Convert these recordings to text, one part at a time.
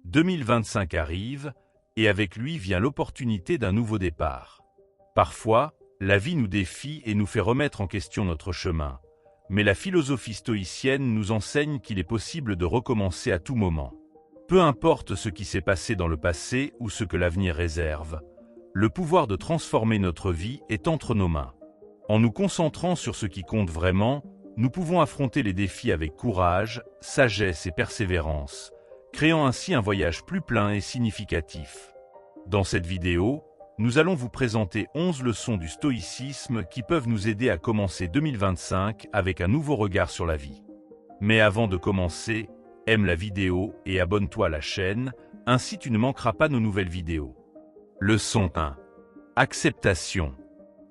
2025 arrive, et avec lui vient l'opportunité d'un nouveau départ. Parfois, la vie nous défie et nous fait remettre en question notre chemin, mais la philosophie stoïcienne nous enseigne qu'il est possible de recommencer à tout moment. Peu importe ce qui s'est passé dans le passé ou ce que l'avenir réserve, le pouvoir de transformer notre vie est entre nos mains. En nous concentrant sur ce qui compte vraiment, nous pouvons affronter les défis avec courage, sagesse et persévérance, créant ainsi un voyage plus plein et significatif. Dans cette vidéo, nous allons vous présenter 11 leçons du stoïcisme qui peuvent nous aider à commencer 2025 avec un nouveau regard sur la vie. Mais avant de commencer, aime la vidéo et abonne-toi à la chaîne, ainsi tu ne manqueras pas nos nouvelles vidéos. Leçon 1. Acceptation.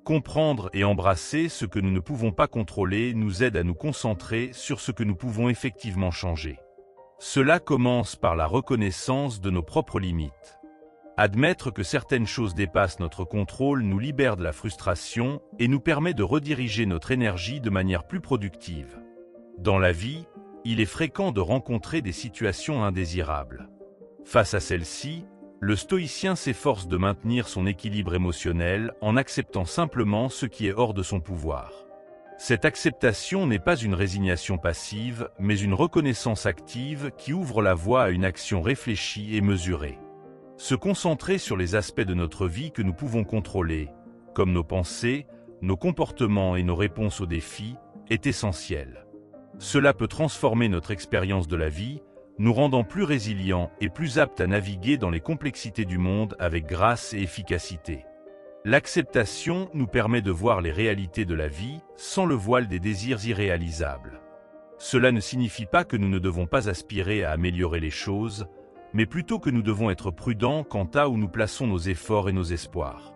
Comprendre et embrasser ce que nous ne pouvons pas contrôler nous aide à nous concentrer sur ce que nous pouvons effectivement changer. Cela commence par la reconnaissance de nos propres limites. Admettre que certaines choses dépassent notre contrôle nous libère de la frustration et nous permet de rediriger notre énergie de manière plus productive. Dans la vie, il est fréquent de rencontrer des situations indésirables. Face à celles-ci, le stoïcien s'efforce de maintenir son équilibre émotionnel en acceptant simplement ce qui est hors de son pouvoir. Cette acceptation n'est pas une résignation passive, mais une reconnaissance active qui ouvre la voie à une action réfléchie et mesurée. Se concentrer sur les aspects de notre vie que nous pouvons contrôler, comme nos pensées, nos comportements et nos réponses aux défis, est essentiel. Cela peut transformer notre expérience de la vie, nous rendant plus résilients et plus aptes à naviguer dans les complexités du monde avec grâce et efficacité. L'acceptation nous permet de voir les réalités de la vie sans le voile des désirs irréalisables. Cela ne signifie pas que nous ne devons pas aspirer à améliorer les choses, mais plutôt que nous devons être prudents quant à où nous plaçons nos efforts et nos espoirs.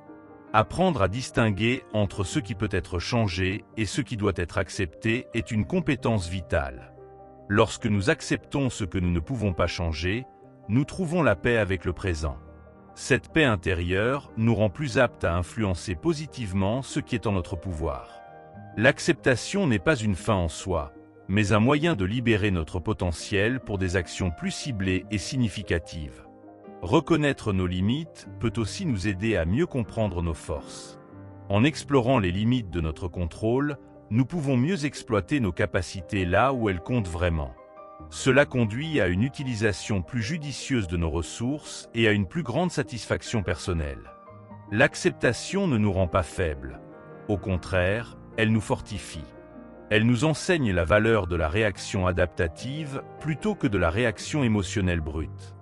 Apprendre à distinguer entre ce qui peut être changé et ce qui doit être accepté est une compétence vitale. Lorsque nous acceptons ce que nous ne pouvons pas changer, nous trouvons la paix avec le présent. Cette paix intérieure nous rend plus aptes à influencer positivement ce qui est en notre pouvoir. L'acceptation n'est pas une fin en soi, mais un moyen de libérer notre potentiel pour des actions plus ciblées et significatives. Reconnaître nos limites peut aussi nous aider à mieux comprendre nos forces. En explorant les limites de notre contrôle, nous pouvons mieux exploiter nos capacités là où elles comptent vraiment. Cela conduit à une utilisation plus judicieuse de nos ressources et à une plus grande satisfaction personnelle. L'acceptation ne nous rend pas faibles. Au contraire, elle nous fortifie. Elle nous enseigne la valeur de la réaction adaptative plutôt que de la réaction émotionnelle brute.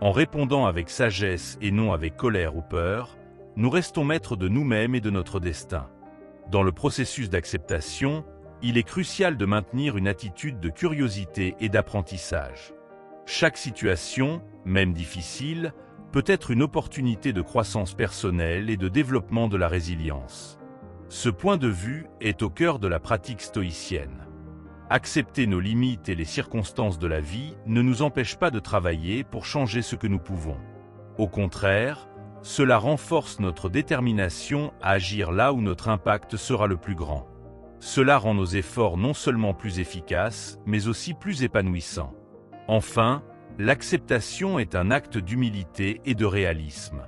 En répondant avec sagesse et non avec colère ou peur, nous restons maîtres de nous-mêmes et de notre destin. Dans le processus d'acceptation, il est crucial de maintenir une attitude de curiosité et d'apprentissage. Chaque situation, même difficile, peut être une opportunité de croissance personnelle et de développement de la résilience. Ce point de vue est au cœur de la pratique stoïcienne. Accepter nos limites et les circonstances de la vie ne nous empêche pas de travailler pour changer ce que nous pouvons. Au contraire, cela renforce notre détermination à agir là où notre impact sera le plus grand. Cela rend nos efforts non seulement plus efficaces, mais aussi plus épanouissants. Enfin, l'acceptation est un acte d'humilité et de réalisme.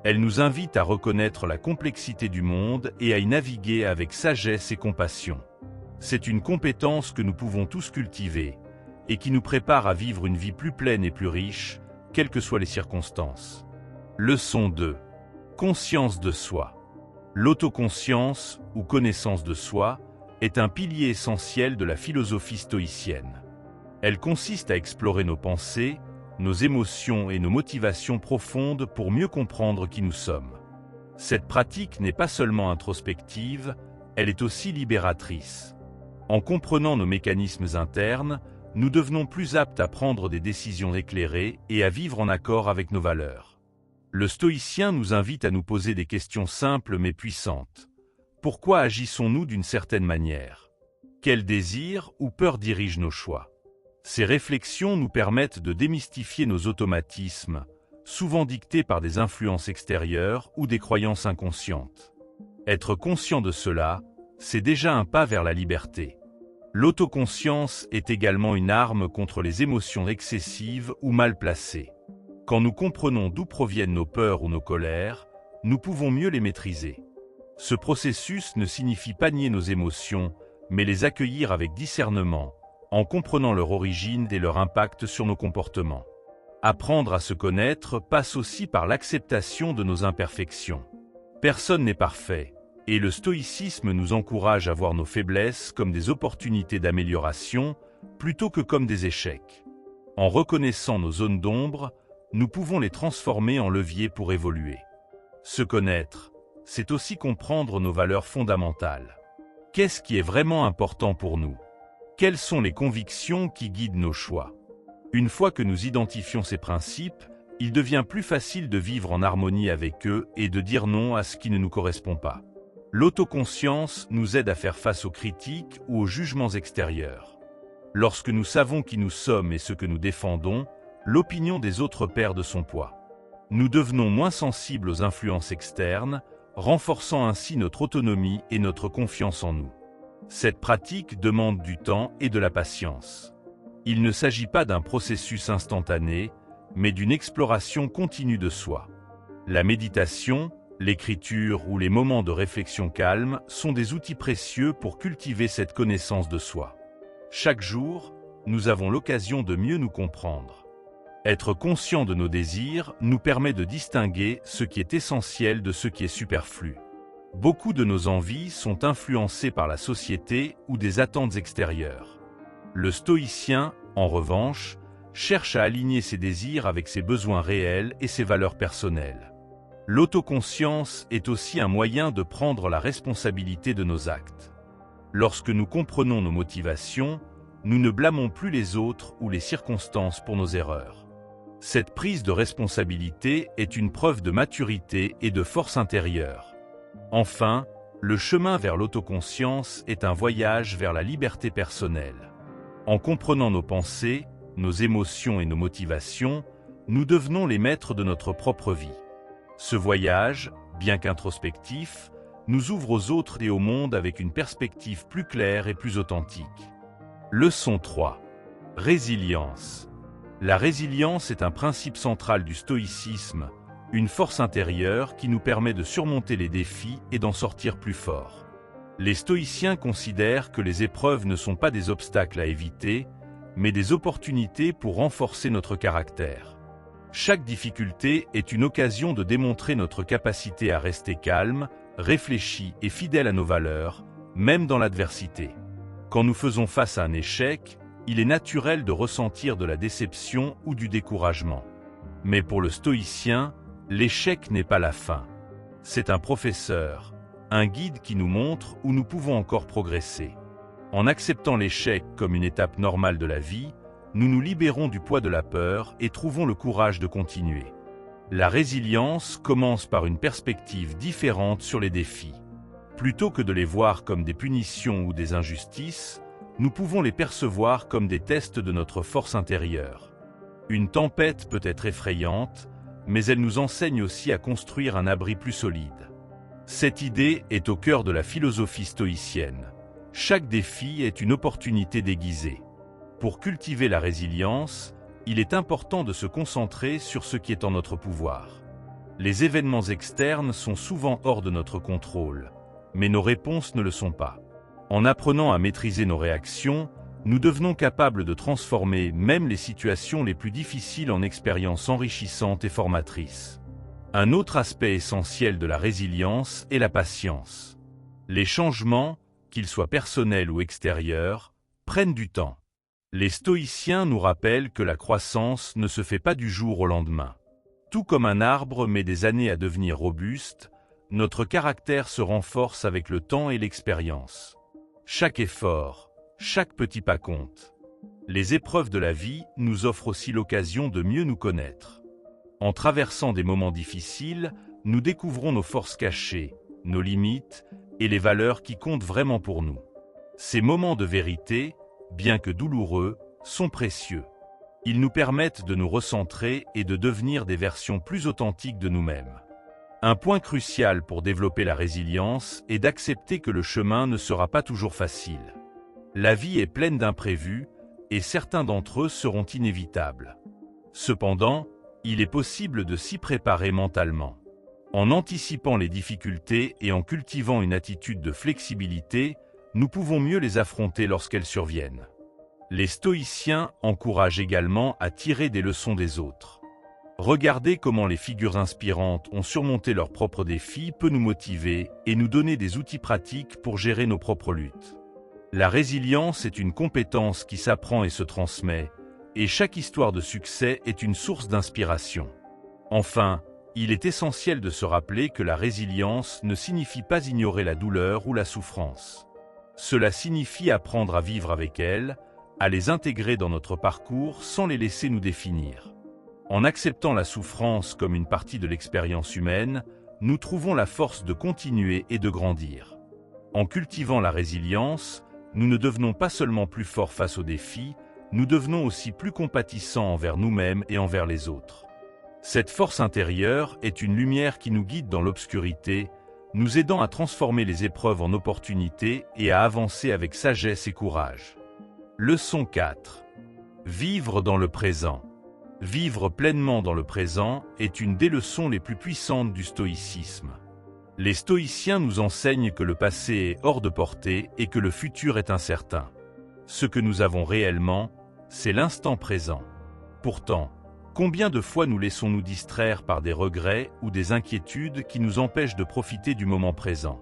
Elle nous invite à reconnaître la complexité du monde et à y naviguer avec sagesse et compassion. C'est une compétence que nous pouvons tous cultiver et qui nous prépare à vivre une vie plus pleine et plus riche, quelles que soient les circonstances. Leçon 2. Conscience de soi. L'autoconscience, ou connaissance de soi, est un pilier essentiel de la philosophie stoïcienne. Elle consiste à explorer nos pensées, nos émotions et nos motivations profondes pour mieux comprendre qui nous sommes. Cette pratique n'est pas seulement introspective, elle est aussi libératrice. En comprenant nos mécanismes internes, nous devenons plus aptes à prendre des décisions éclairées et à vivre en accord avec nos valeurs. Le stoïcien nous invite à nous poser des questions simples mais puissantes. Pourquoi agissons-nous d'une certaine manière? Quels désirs ou peurs dirigent nos choix? Ces réflexions nous permettent de démystifier nos automatismes, souvent dictés par des influences extérieures ou des croyances inconscientes. Être conscient de cela, c'est déjà un pas vers la liberté. L'autoconscience est également une arme contre les émotions excessives ou mal placées. Quand nous comprenons d'où proviennent nos peurs ou nos colères, nous pouvons mieux les maîtriser. Ce processus ne signifie pas nier nos émotions, mais les accueillir avec discernement, en comprenant leur origine et leur impact sur nos comportements. Apprendre à se connaître passe aussi par l'acceptation de nos imperfections. Personne n'est parfait, et le stoïcisme nous encourage à voir nos faiblesses comme des opportunités d'amélioration plutôt que comme des échecs. En reconnaissant nos zones d'ombre, nous pouvons les transformer en leviers pour évoluer. Se connaître, c'est aussi comprendre nos valeurs fondamentales. Qu'est-ce qui est vraiment important pour nous? Quelles sont les convictions qui guident nos choix? Une fois que nous identifions ces principes, il devient plus facile de vivre en harmonie avec eux et de dire non à ce qui ne nous correspond pas. L'autoconscience nous aide à faire face aux critiques ou aux jugements extérieurs. Lorsque nous savons qui nous sommes et ce que nous défendons, l'opinion des autres perd de son poids. Nous devenons moins sensibles aux influences externes, renforçant ainsi notre autonomie et notre confiance en nous. Cette pratique demande du temps et de la patience. Il ne s'agit pas d'un processus instantané, mais d'une exploration continue de soi. La méditation, l'écriture ou les moments de réflexion calme sont des outils précieux pour cultiver cette connaissance de soi. Chaque jour, nous avons l'occasion de mieux nous comprendre. Être conscient de nos désirs nous permet de distinguer ce qui est essentiel de ce qui est superflu. Beaucoup de nos envies sont influencées par la société ou des attentes extérieures. Le stoïcien, en revanche, cherche à aligner ses désirs avec ses besoins réels et ses valeurs personnelles. L'autoconscience est aussi un moyen de prendre la responsabilité de nos actes. Lorsque nous comprenons nos motivations, nous ne blâmons plus les autres ou les circonstances pour nos erreurs. Cette prise de responsabilité est une preuve de maturité et de force intérieure. Enfin, le chemin vers l'autoconscience est un voyage vers la liberté personnelle. En comprenant nos pensées, nos émotions et nos motivations, nous devenons les maîtres de notre propre vie. Ce voyage, bien qu'introspectif, nous ouvre aux autres et au monde avec une perspective plus claire et plus authentique. Leçon 3. Résilience. La résilience est un principe central du stoïcisme, une force intérieure qui nous permet de surmonter les défis et d'en sortir plus forts. Les stoïciens considèrent que les épreuves ne sont pas des obstacles à éviter, mais des opportunités pour renforcer notre caractère. Chaque difficulté est une occasion de démontrer notre capacité à rester calme, réfléchi et fidèle à nos valeurs, même dans l'adversité. Quand nous faisons face à un échec, il est naturel de ressentir de la déception ou du découragement. Mais pour le stoïcien, l'échec n'est pas la fin. C'est un professeur, un guide qui nous montre où nous pouvons encore progresser. En acceptant l'échec comme une étape normale de la vie, nous nous libérons du poids de la peur et trouvons le courage de continuer. La résilience commence par une perspective différente sur les défis. Plutôt que de les voir comme des punitions ou des injustices, nous pouvons les percevoir comme des tests de notre force intérieure. Une tempête peut être effrayante, mais elle nous enseigne aussi à construire un abri plus solide. Cette idée est au cœur de la philosophie stoïcienne. Chaque défi est une opportunité déguisée. Pour cultiver la résilience, il est important de se concentrer sur ce qui est en notre pouvoir. Les événements externes sont souvent hors de notre contrôle, mais nos réponses ne le sont pas. En apprenant à maîtriser nos réactions, nous devenons capables de transformer même les situations les plus difficiles en expériences enrichissantes et formatrices. Un autre aspect essentiel de la résilience est la patience. Les changements, qu'ils soient personnels ou extérieurs, prennent du temps. Les stoïciens nous rappellent que la croissance ne se fait pas du jour au lendemain. Tout comme un arbre met des années à devenir robuste, notre caractère se renforce avec le temps et l'expérience. Chaque effort, chaque petit pas compte. Les épreuves de la vie nous offrent aussi l'occasion de mieux nous connaître. En traversant des moments difficiles, nous découvrons nos forces cachées, nos limites et les valeurs qui comptent vraiment pour nous. Ces moments de vérité, bien que douloureux, sont précieux. Ils nous permettent de nous recentrer et de devenir des versions plus authentiques de nous-mêmes. Un point crucial pour développer la résilience est d'accepter que le chemin ne sera pas toujours facile. La vie est pleine d'imprévus, et certains d'entre eux seront inévitables. Cependant, il est possible de s'y préparer mentalement. En anticipant les difficultés et en cultivant une attitude de flexibilité, nous pouvons mieux les affronter lorsqu'elles surviennent. Les stoïciens encouragent également à tirer des leçons des autres. Regarder comment les figures inspirantes ont surmonté leurs propres défis peut nous motiver et nous donner des outils pratiques pour gérer nos propres luttes. La résilience est une compétence qui s'apprend et se transmet, et chaque histoire de succès est une source d'inspiration. Enfin, il est essentiel de se rappeler que la résilience ne signifie pas ignorer la douleur ou la souffrance. Cela signifie apprendre à vivre avec elles, à les intégrer dans notre parcours sans les laisser nous définir. En acceptant la souffrance comme une partie de l'expérience humaine, nous trouvons la force de continuer et de grandir. En cultivant la résilience, nous ne devenons pas seulement plus forts face aux défis, nous devenons aussi plus compatissants envers nous-mêmes et envers les autres. Cette force intérieure est une lumière qui nous guide dans l'obscurité, nous aidant à transformer les épreuves en opportunités et à avancer avec sagesse et courage. Leçon 4. Vivre dans le présent. Vivre pleinement dans le présent est une des leçons les plus puissantes du stoïcisme. Les stoïciens nous enseignent que le passé est hors de portée et que le futur est incertain. Ce que nous avons réellement, c'est l'instant présent. Pourtant, combien de fois nous laissons-nous distraire par des regrets ou des inquiétudes qui nous empêchent de profiter du moment présent?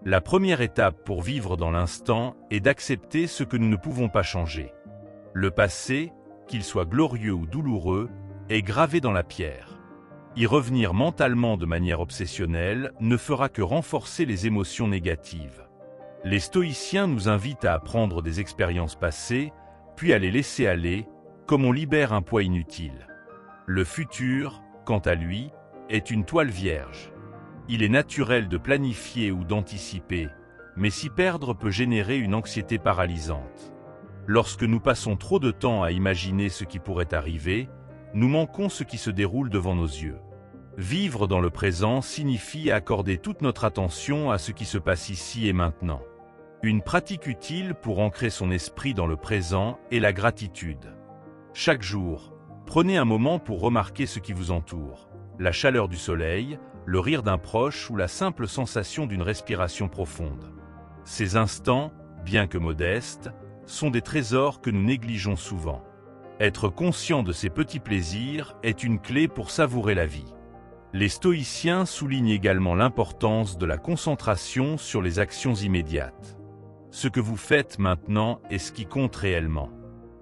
La première étape pour vivre dans l'instant est d'accepter ce que nous ne pouvons pas changer. Le passé, qu'il soit glorieux ou douloureux, est gravé dans la pierre. Y revenir mentalement de manière obsessionnelle ne fera que renforcer les émotions négatives. Les stoïciens nous invitent à apprendre des expériences passées, puis à les laisser aller, comme on libère un poids inutile. Le futur, quant à lui, est une toile vierge. Il est naturel de planifier ou d'anticiper, mais s'y perdre peut générer une anxiété paralysante. Lorsque nous passons trop de temps à imaginer ce qui pourrait arriver, nous manquons ce qui se déroule devant nos yeux. Vivre dans le présent signifie accorder toute notre attention à ce qui se passe ici et maintenant. Une pratique utile pour ancrer son esprit dans le présent est la gratitude. Chaque jour, prenez un moment pour remarquer ce qui vous entoure, la chaleur du soleil, le rire d'un proche ou la simple sensation d'une respiration profonde. Ces instants, bien que modestes, sont des trésors que nous négligeons souvent. Être conscient de ces petits plaisirs est une clé pour savourer la vie. Les stoïciens soulignent également l'importance de la concentration sur les actions immédiates. Ce que vous faites maintenant est ce qui compte réellement.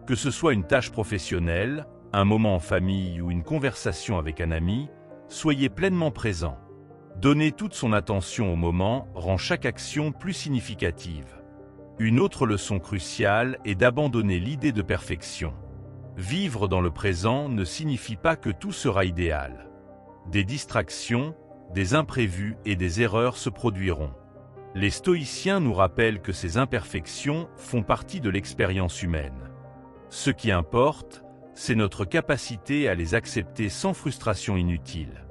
Que ce soit une tâche professionnelle, un moment en famille ou une conversation avec un ami, soyez pleinement présent. Donner toute son attention au moment rend chaque action plus significative. Une autre leçon cruciale est d'abandonner l'idée de perfection. Vivre dans le présent ne signifie pas que tout sera idéal. Des distractions, des imprévus et des erreurs se produiront. Les stoïciens nous rappellent que ces imperfections font partie de l'expérience humaine. Ce qui importe, c'est notre capacité à les accepter sans frustration inutile.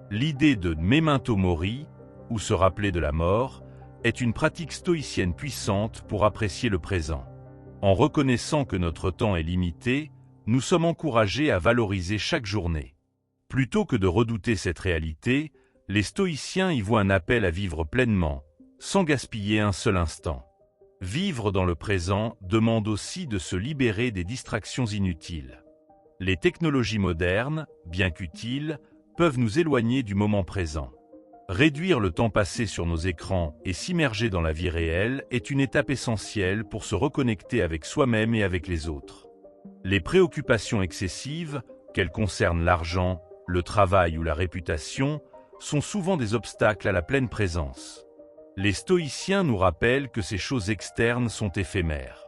L'idée de memento mori, ou se rappeler de la mort, est une pratique stoïcienne puissante pour apprécier le présent. En reconnaissant que notre temps est limité, nous sommes encouragés à valoriser chaque journée. Plutôt que de redouter cette réalité, les stoïciens y voient un appel à vivre pleinement, sans gaspiller un seul instant. Vivre dans le présent demande aussi de se libérer des distractions inutiles. Les technologies modernes, bien qu'utiles, peuvent nous éloigner du moment présent. Réduire le temps passé sur nos écrans et s'immerger dans la vie réelle est une étape essentielle pour se reconnecter avec soi-même et avec les autres. Les préoccupations excessives, qu'elles concernent l'argent, le travail ou la réputation, sont souvent des obstacles à la pleine présence. Les stoïciens nous rappellent que ces choses externes sont éphémères.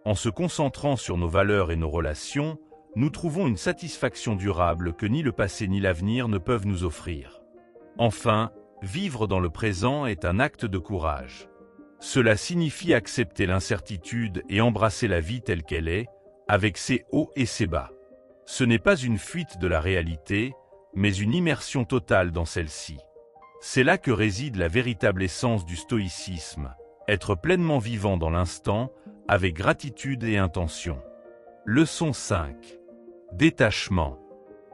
En se concentrant sur nos valeurs et nos relations, nous trouvons une satisfaction durable que ni le passé ni l'avenir ne peuvent nous offrir. Enfin, vivre dans le présent est un acte de courage. Cela signifie accepter l'incertitude et embrasser la vie telle qu'elle est, avec ses hauts et ses bas. Ce n'est pas une fuite de la réalité, mais une immersion totale dans celle-ci. C'est là que réside la véritable essence du stoïcisme, être pleinement vivant dans l'instant, avec gratitude et intention. Leçon 5. Détachement.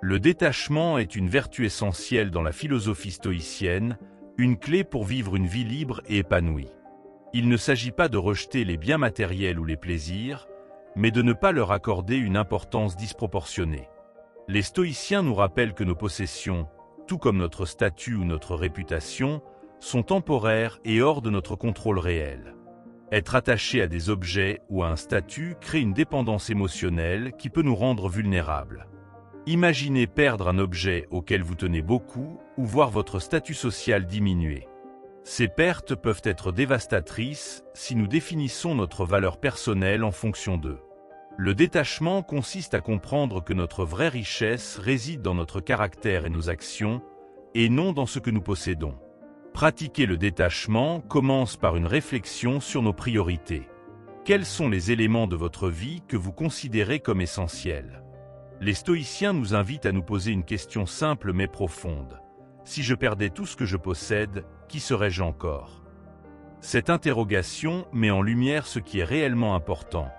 Le détachement est une vertu essentielle dans la philosophie stoïcienne, une clé pour vivre une vie libre et épanouie. Il ne s'agit pas de rejeter les biens matériels ou les plaisirs, mais de ne pas leur accorder une importance disproportionnée. Les stoïciens nous rappellent que nos possessions, tout comme notre statut ou notre réputation, sont temporaires et hors de notre contrôle réel. Être attaché à des objets ou à un statut crée une dépendance émotionnelle qui peut nous rendre vulnérables. Imaginez perdre un objet auquel vous tenez beaucoup ou voir votre statut social diminuer. Ces pertes peuvent être dévastatrices si nous définissons notre valeur personnelle en fonction d'eux. Le détachement consiste à comprendre que notre vraie richesse réside dans notre caractère et nos actions, et non dans ce que nous possédons. Pratiquer le détachement commence par une réflexion sur nos priorités. Quels sont les éléments de votre vie que vous considérez comme essentiels? Les stoïciens nous invitent à nous poser une question simple mais profonde. Si je perdais tout ce que je possède, qui serais-je encore? Cette interrogation met en lumière ce qui est réellement important,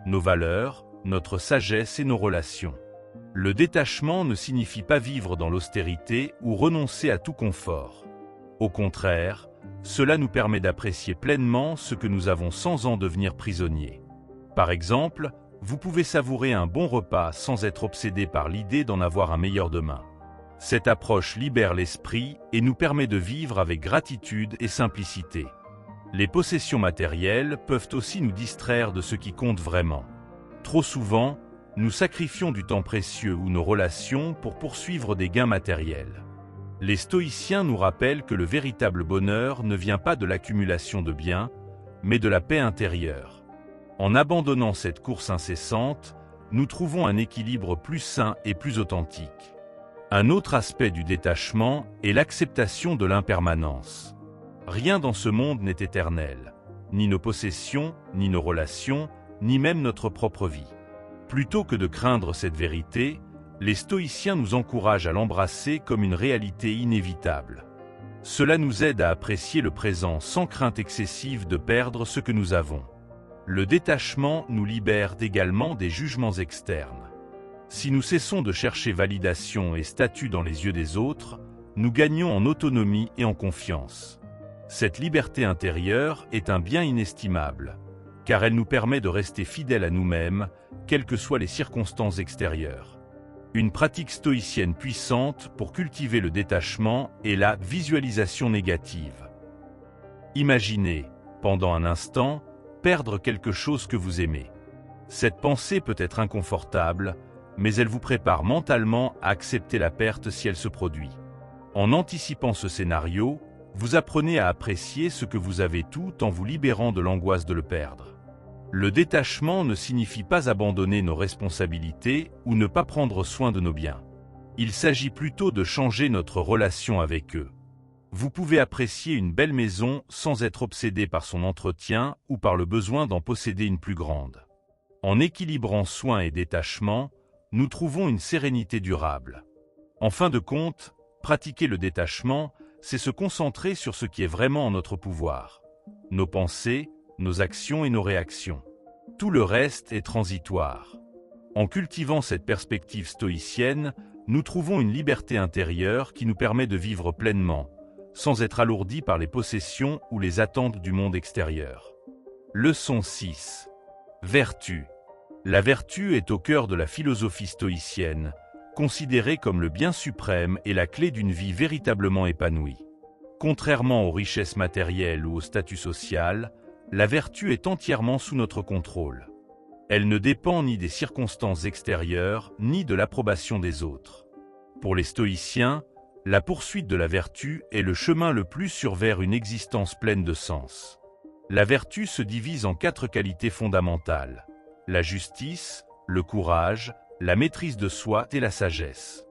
nos valeurs, notre sagesse et nos relations. Le détachement ne signifie pas vivre dans l'austérité ou renoncer à tout confort. Au contraire, cela nous permet d'apprécier pleinement ce que nous avons sans en devenir prisonniers. Par exemple, vous pouvez savourer un bon repas sans être obsédé par l'idée d'en avoir un meilleur demain. Cette approche libère l'esprit et nous permet de vivre avec gratitude et simplicité. Les possessions matérielles peuvent aussi nous distraire de ce qui compte vraiment. Trop souvent, nous sacrifions du temps précieux ou nos relations pour poursuivre des gains matériels. Les stoïciens nous rappellent que le véritable bonheur ne vient pas de l'accumulation de biens, mais de la paix intérieure. En abandonnant cette course incessante, nous trouvons un équilibre plus sain et plus authentique. Un autre aspect du détachement est l'acceptation de l'impermanence. Rien dans ce monde n'est éternel, ni nos possessions, ni nos relations, ni même notre propre vie. Plutôt que de craindre cette vérité, les stoïciens nous encouragent à l'embrasser comme une réalité inévitable. Cela nous aide à apprécier le présent sans crainte excessive de perdre ce que nous avons. Le détachement nous libère également des jugements externes. Si nous cessons de chercher validation et statut dans les yeux des autres, nous gagnons en autonomie et en confiance. Cette liberté intérieure est un bien inestimable, car elle nous permet de rester fidèles à nous-mêmes, quelles que soient les circonstances extérieures. Une pratique stoïcienne puissante pour cultiver le détachement est la visualisation négative. Imaginez, pendant un instant, perdre quelque chose que vous aimez. Cette pensée peut être inconfortable, mais elle vous prépare mentalement à accepter la perte si elle se produit. En anticipant ce scénario, vous apprenez à apprécier ce que vous avez tout en vous libérant de l'angoisse de le perdre. Le détachement ne signifie pas abandonner nos responsabilités ou ne pas prendre soin de nos biens. Il s'agit plutôt de changer notre relation avec eux. Vous pouvez apprécier une belle maison sans être obsédé par son entretien ou par le besoin d'en posséder une plus grande. En équilibrant soin et détachement, nous trouvons une sérénité durable. En fin de compte, pratiquer le détachement, c'est se concentrer sur ce qui est vraiment en notre pouvoir. Nos pensées, nos actions et nos réactions. Tout le reste est transitoire. En cultivant cette perspective stoïcienne, nous trouvons une liberté intérieure qui nous permet de vivre pleinement, sans être alourdis par les possessions ou les attentes du monde extérieur. Leçon 6. Vertu. La vertu est au cœur de la philosophie stoïcienne, considérée comme le bien suprême et la clé d'une vie véritablement épanouie. Contrairement aux richesses matérielles ou au statut social, la vertu est entièrement sous notre contrôle. Elle ne dépend ni des circonstances extérieures, ni de l'approbation des autres. Pour les stoïciens, la poursuite de la vertu est le chemin le plus sûr vers une existence pleine de sens. La vertu se divise en 4 qualités fondamentales: la justice, le courage, la maîtrise de soi et la sagesse.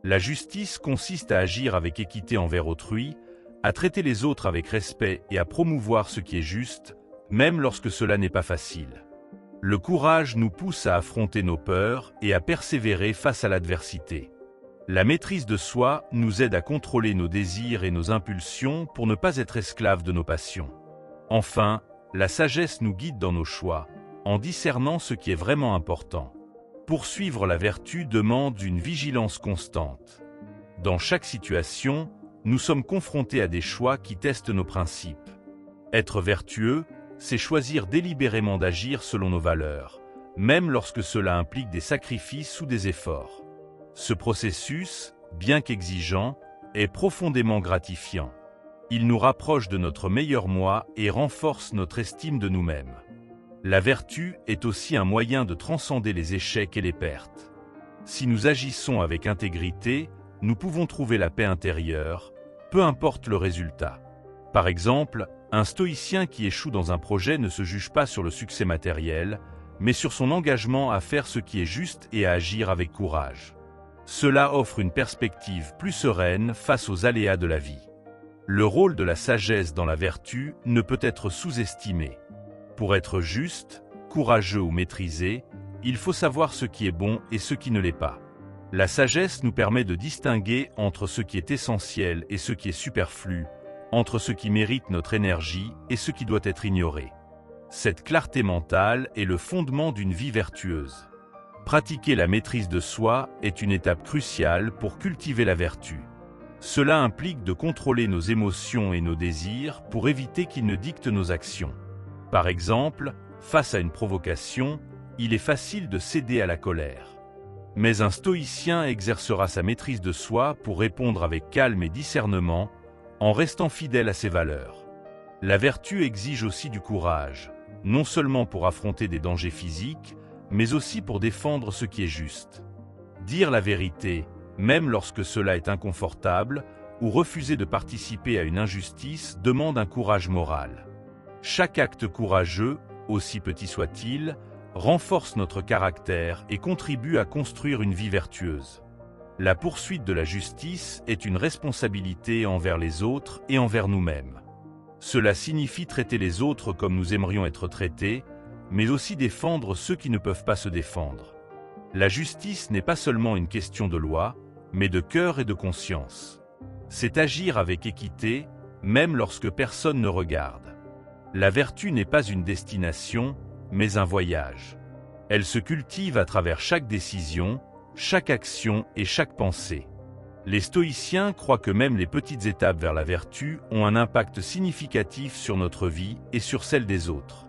La justice consiste à agir avec équité envers autrui, à traiter les autres avec respect et à promouvoir ce qui est juste, même lorsque cela n'est pas facile. Le courage nous pousse à affronter nos peurs et à persévérer face à l'adversité. La maîtrise de soi nous aide à contrôler nos désirs et nos impulsions pour ne pas être esclaves de nos passions. Enfin, la sagesse nous guide dans nos choix, en discernant ce qui est vraiment important. Poursuivre la vertu demande une vigilance constante. Dans chaque situation, nous sommes confrontés à des choix qui testent nos principes. Être vertueux, c'est choisir délibérément d'agir selon nos valeurs, même lorsque cela implique des sacrifices ou des efforts. Ce processus, bien qu'exigeant, est profondément gratifiant. Il nous rapproche de notre meilleur moi et renforce notre estime de nous-mêmes. La vertu est aussi un moyen de transcender les échecs et les pertes. Si nous agissons avec intégrité, nous pouvons trouver la paix intérieure, peu importe le résultat. Par exemple, un stoïcien qui échoue dans un projet ne se juge pas sur le succès matériel, mais sur son engagement à faire ce qui est juste et à agir avec courage. Cela offre une perspective plus sereine face aux aléas de la vie. Le rôle de la sagesse dans la vertu ne peut être sous-estimé. Pour être juste, courageux ou maîtrisé, il faut savoir ce qui est bon et ce qui ne l'est pas. La sagesse nous permet de distinguer entre ce qui est essentiel et ce qui est superflu, entre ce qui mérite notre énergie et ce qui doit être ignoré. Cette clarté mentale est le fondement d'une vie vertueuse. Pratiquer la maîtrise de soi est une étape cruciale pour cultiver la vertu. Cela implique de contrôler nos émotions et nos désirs pour éviter qu'ils ne dictent nos actions. Par exemple, face à une provocation, il est facile de céder à la colère. Mais un stoïcien exercera sa maîtrise de soi pour répondre avec calme et discernement, en restant fidèle à ses valeurs. La vertu exige aussi du courage, non seulement pour affronter des dangers physiques, mais aussi pour défendre ce qui est juste. Dire la vérité, même lorsque cela est inconfortable, ou refuser de participer à une injustice demande un courage moral. Chaque acte courageux, aussi petit soit-il, renforce notre caractère et contribue à construire une vie vertueuse. La poursuite de la justice est une responsabilité envers les autres et envers nous-mêmes. Cela signifie traiter les autres comme nous aimerions être traités, mais aussi défendre ceux qui ne peuvent pas se défendre. La justice n'est pas seulement une question de loi, mais de cœur et de conscience. C'est agir avec équité, même lorsque personne ne regarde. La vertu n'est pas une destination, mais un voyage. Elle se cultive à travers chaque décision, chaque action et chaque pensée. Les stoïciens croient que même les petites étapes vers la vertu ont un impact significatif sur notre vie et sur celle des autres.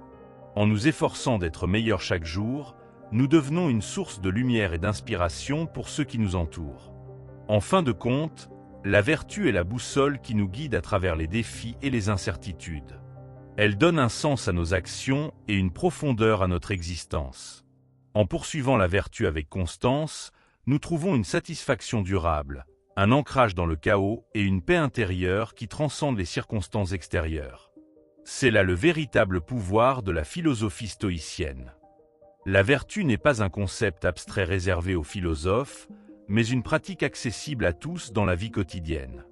En nous efforçant d'être meilleurs chaque jour, nous devenons une source de lumière et d'inspiration pour ceux qui nous entourent. En fin de compte, la vertu est la boussole qui nous guide à travers les défis et les incertitudes. Elle donne un sens à nos actions et une profondeur à notre existence. En poursuivant la vertu avec constance, nous trouvons une satisfaction durable, un ancrage dans le chaos et une paix intérieure qui transcendent les circonstances extérieures. C'est là le véritable pouvoir de la philosophie stoïcienne. La vertu n'est pas un concept abstrait réservé aux philosophes, mais une pratique accessible à tous dans la vie quotidienne.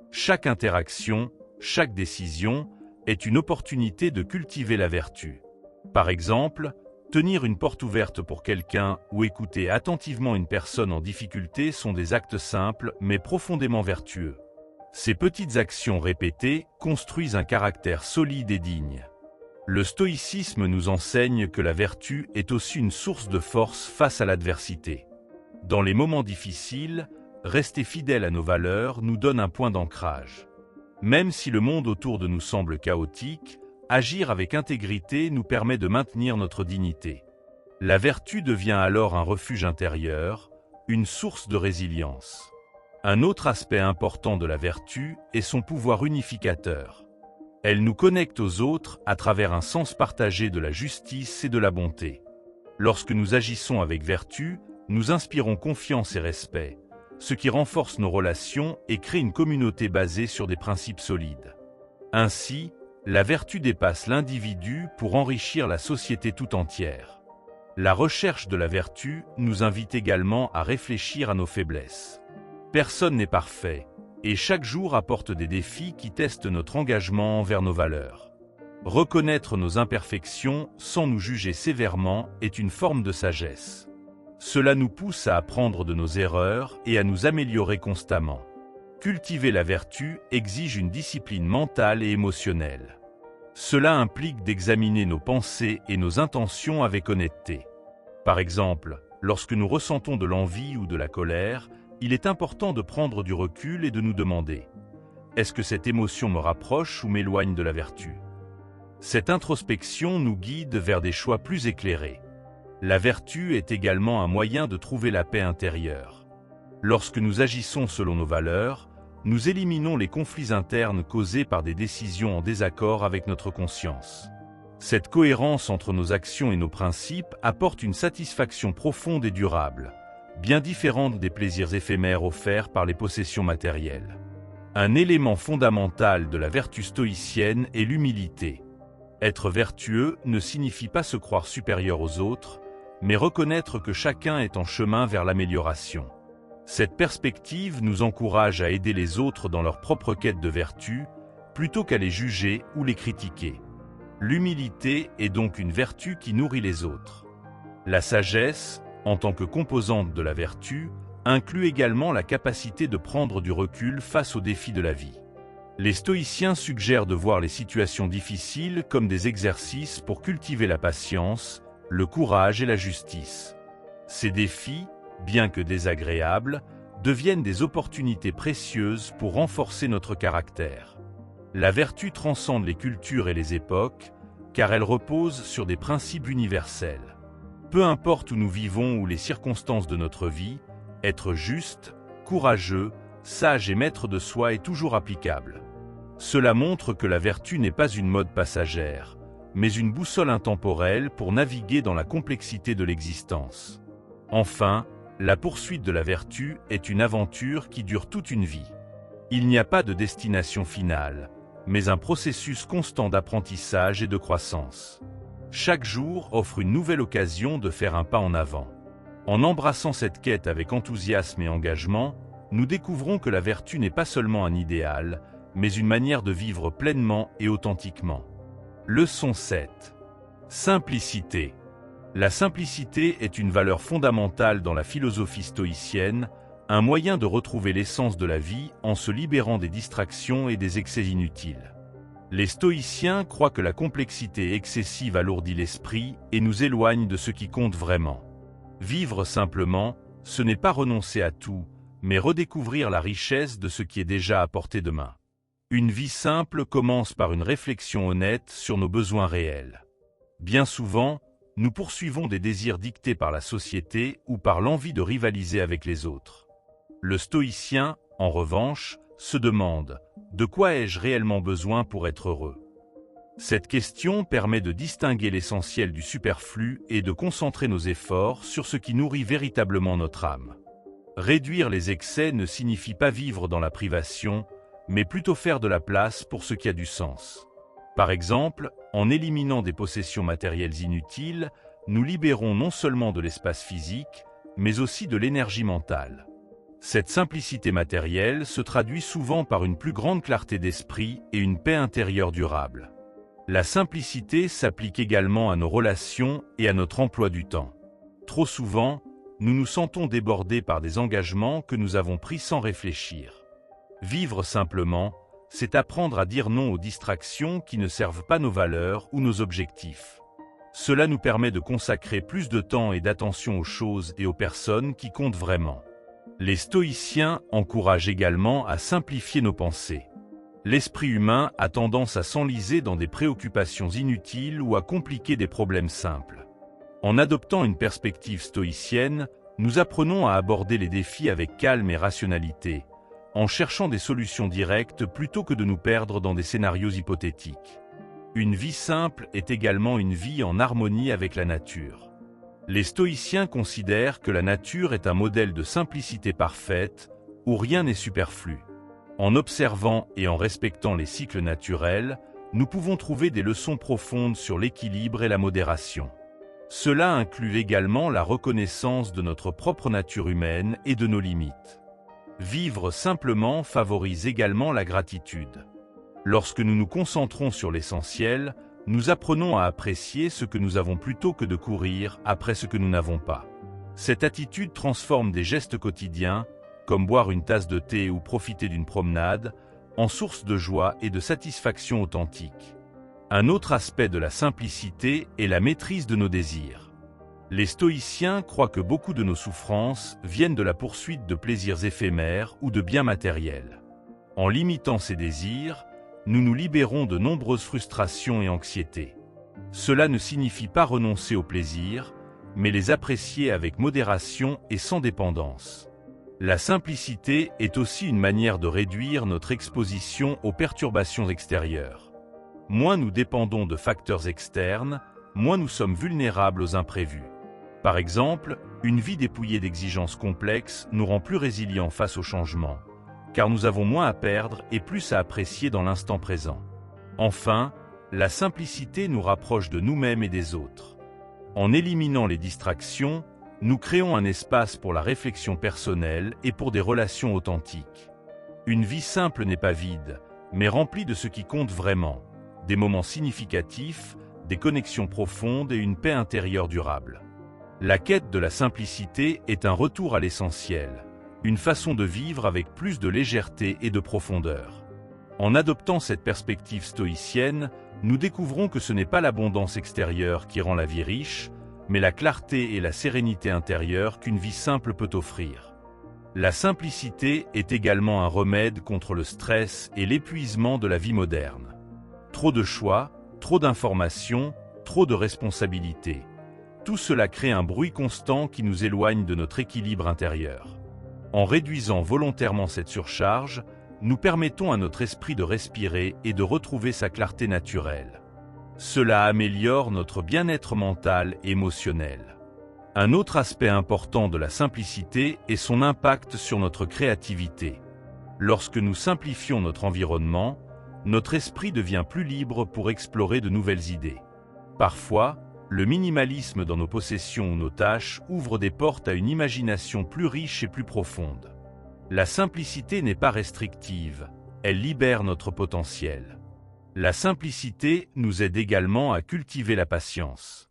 Chaque interaction, chaque décision, est une opportunité de cultiver la vertu. Par exemple, tenir une porte ouverte pour quelqu'un ou écouter attentivement une personne en difficulté sont des actes simples mais profondément vertueux. Ces petites actions répétées construisent un caractère solide et digne. Le stoïcisme nous enseigne que la vertu est aussi une source de force face à l'adversité. Dans les moments difficiles, rester fidèle à nos valeurs nous donne un point d'ancrage. Même si le monde autour de nous semble chaotique, agir avec intégrité nous permet de maintenir notre dignité. La vertu devient alors un refuge intérieur, une source de résilience. Un autre aspect important de la vertu est son pouvoir unificateur. Elle nous connecte aux autres à travers un sens partagé de la justice et de la bonté. Lorsque nous agissons avec vertu, nous inspirons confiance et respect, ce qui renforce nos relations et crée une communauté basée sur des principes solides. Ainsi, la vertu dépasse l'individu pour enrichir la société tout entière. La recherche de la vertu nous invite également à réfléchir à nos faiblesses. Personne n'est parfait, et chaque jour apporte des défis qui testent notre engagement envers nos valeurs. Reconnaître nos imperfections sans nous juger sévèrement est une forme de sagesse. Cela nous pousse à apprendre de nos erreurs et à nous améliorer constamment. Cultiver la vertu exige une discipline mentale et émotionnelle. Cela implique d'examiner nos pensées et nos intentions avec honnêteté. Par exemple, lorsque nous ressentons de l'envie ou de la colère, il est important de prendre du recul et de nous demander: est-ce que cette émotion me rapproche ou m'éloigne de la vertu? Cette introspection nous guide vers des choix plus éclairés. La vertu est également un moyen de trouver la paix intérieure. Lorsque nous agissons selon nos valeurs, nous éliminons les conflits internes causés par des décisions en désaccord avec notre conscience. Cette cohérence entre nos actions et nos principes apporte une satisfaction profonde et durable, bien différente des plaisirs éphémères offerts par les possessions matérielles. Un élément fondamental de la vertu stoïcienne est l'humilité. Être vertueux ne signifie pas se croire supérieur aux autres, mais reconnaître que chacun est en chemin vers l'amélioration. Cette perspective nous encourage à aider les autres dans leur propre quête de vertu, plutôt qu'à les juger ou les critiquer. L'humilité est donc une vertu qui nourrit les autres. La sagesse, en tant que composante de la vertu, inclut également la capacité de prendre du recul face aux défis de la vie. Les stoïciens suggèrent de voir les situations difficiles comme des exercices pour cultiver la patience, le courage et la justice. Ces défis, bien que désagréables, deviennent des opportunités précieuses pour renforcer notre caractère. La vertu transcende les cultures et les époques, car elle repose sur des principes universels. Peu importe où nous vivons ou les circonstances de notre vie, être juste, courageux, sage et maître de soi est toujours applicable. Cela montre que la vertu n'est pas une mode passagère, mais une boussole intemporelle pour naviguer dans la complexité de l'existence. Enfin, la poursuite de la vertu est une aventure qui dure toute une vie. Il n'y a pas de destination finale, mais un processus constant d'apprentissage et de croissance. Chaque jour offre une nouvelle occasion de faire un pas en avant. En embrassant cette quête avec enthousiasme et engagement, nous découvrons que la vertu n'est pas seulement un idéal, mais une manière de vivre pleinement et authentiquement. Leçon 7. Simplicité. La simplicité est une valeur fondamentale dans la philosophie stoïcienne, un moyen de retrouver l'essence de la vie en se libérant des distractions et des excès inutiles. Les stoïciens croient que la complexité excessive alourdit l'esprit et nous éloigne de ce qui compte vraiment. Vivre simplement, ce n'est pas renoncer à tout, mais redécouvrir la richesse de ce qui est déjà à portée de main. Une vie simple commence par une réflexion honnête sur nos besoins réels. Bien souvent, nous poursuivons des désirs dictés par la société ou par l'envie de rivaliser avec les autres. Le stoïcien, en revanche, se demande « De quoi ai-je réellement besoin pour être heureux ?» Cette question permet de distinguer l'essentiel du superflu et de concentrer nos efforts sur ce qui nourrit véritablement notre âme. Réduire les excès ne signifie pas vivre dans la privation, mais plutôt faire de la place pour ce qui a du sens. Par exemple, en éliminant des possessions matérielles inutiles, nous libérons non seulement de l'espace physique, mais aussi de l'énergie mentale. Cette simplicité matérielle se traduit souvent par une plus grande clarté d'esprit et une paix intérieure durable. La simplicité s'applique également à nos relations et à notre emploi du temps. Trop souvent, nous nous sentons débordés par des engagements que nous avons pris sans réfléchir. Vivre simplement, c'est apprendre à dire non aux distractions qui ne servent pas nos valeurs ou nos objectifs. Cela nous permet de consacrer plus de temps et d'attention aux choses et aux personnes qui comptent vraiment. Les stoïciens encouragent également à simplifier nos pensées. L'esprit humain a tendance à s'enliser dans des préoccupations inutiles ou à compliquer des problèmes simples. En adoptant une perspective stoïcienne, nous apprenons à aborder les défis avec calme et rationalité, en cherchant des solutions directes plutôt que de nous perdre dans des scénarios hypothétiques. Une vie simple est également une vie en harmonie avec la nature. Les stoïciens considèrent que la nature est un modèle de simplicité parfaite, où rien n'est superflu. En observant et en respectant les cycles naturels, nous pouvons trouver des leçons profondes sur l'équilibre et la modération. Cela inclut également la reconnaissance de notre propre nature humaine et de nos limites. Vivre simplement favorise également la gratitude. Lorsque nous nous concentrons sur l'essentiel, nous apprenons à apprécier ce que nous avons plutôt que de courir après ce que nous n'avons pas. Cette attitude transforme des gestes quotidiens, comme boire une tasse de thé ou profiter d'une promenade, en source de joie et de satisfaction authentique. Un autre aspect de la simplicité est la maîtrise de nos désirs. Les stoïciens croient que beaucoup de nos souffrances viennent de la poursuite de plaisirs éphémères ou de biens matériels. En limitant ces désirs, nous nous libérons de nombreuses frustrations et anxiétés. Cela ne signifie pas renoncer au plaisir, mais les apprécier avec modération et sans dépendance. La simplicité est aussi une manière de réduire notre exposition aux perturbations extérieures. Moins nous dépendons de facteurs externes, moins nous sommes vulnérables aux imprévus. Par exemple, une vie dépouillée d'exigences complexes nous rend plus résilients face aux changements, car nous avons moins à perdre et plus à apprécier dans l'instant présent. Enfin, la simplicité nous rapproche de nous-mêmes et des autres. En éliminant les distractions, nous créons un espace pour la réflexion personnelle et pour des relations authentiques. Une vie simple n'est pas vide, mais remplie de ce qui compte vraiment, des moments significatifs, des connexions profondes et une paix intérieure durable. La quête de la simplicité est un retour à l'essentiel, une façon de vivre avec plus de légèreté et de profondeur. En adoptant cette perspective stoïcienne, nous découvrons que ce n'est pas l'abondance extérieure qui rend la vie riche, mais la clarté et la sérénité intérieure qu'une vie simple peut offrir. La simplicité est également un remède contre le stress et l'épuisement de la vie moderne. Trop de choix, trop d'informations, trop de responsabilités. Tout cela crée un bruit constant qui nous éloigne de notre équilibre intérieur. En réduisant volontairement cette surcharge, nous permettons à notre esprit de respirer et de retrouver sa clarté naturelle. Cela améliore notre bien-être mental et émotionnel. Un autre aspect important de la simplicité est son impact sur notre créativité. Lorsque nous simplifions notre environnement, notre esprit devient plus libre pour explorer de nouvelles idées. Parfois, le minimalisme dans nos possessions ou nos tâches ouvre des portes à une imagination plus riche et plus profonde. La simplicité n'est pas restrictive, elle libère notre potentiel. La simplicité nous aide également à cultiver la patience.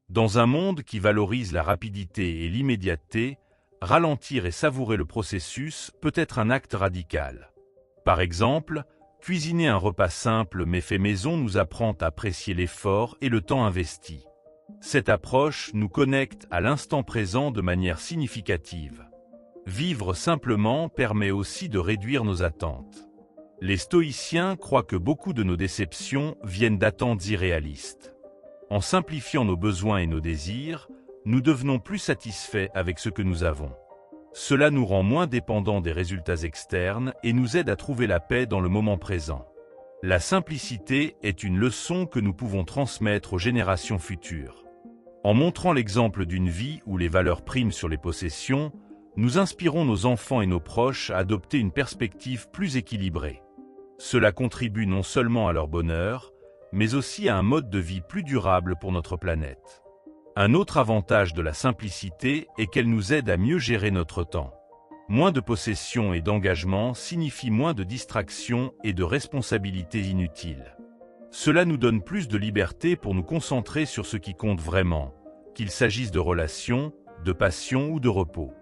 Dans un monde qui valorise la rapidité et l'immédiateté, ralentir et savourer le processus peut être un acte radical. Par exemple, cuisiner un repas simple mais fait maison nous apprend à apprécier l'effort et le temps investi. Cette approche nous connecte à l'instant présent de manière significative. Vivre simplement permet aussi de réduire nos attentes. Les stoïciens croient que beaucoup de nos déceptions viennent d'attentes irréalistes. En simplifiant nos besoins et nos désirs, nous devenons plus satisfaits avec ce que nous avons. Cela nous rend moins dépendants des résultats externes et nous aide à trouver la paix dans le moment présent. La simplicité est une leçon que nous pouvons transmettre aux générations futures. En montrant l'exemple d'une vie où les valeurs priment sur les possessions, nous inspirons nos enfants et nos proches à adopter une perspective plus équilibrée. Cela contribue non seulement à leur bonheur, mais aussi à un mode de vie plus durable pour notre planète. Un autre avantage de la simplicité est qu'elle nous aide à mieux gérer notre temps. Moins de possessions et d'engagement signifie moins de distractions et de responsabilités inutiles. Cela nous donne plus de liberté pour nous concentrer sur ce qui compte vraiment, qu'il s'agisse de relations, de passion ou de repos.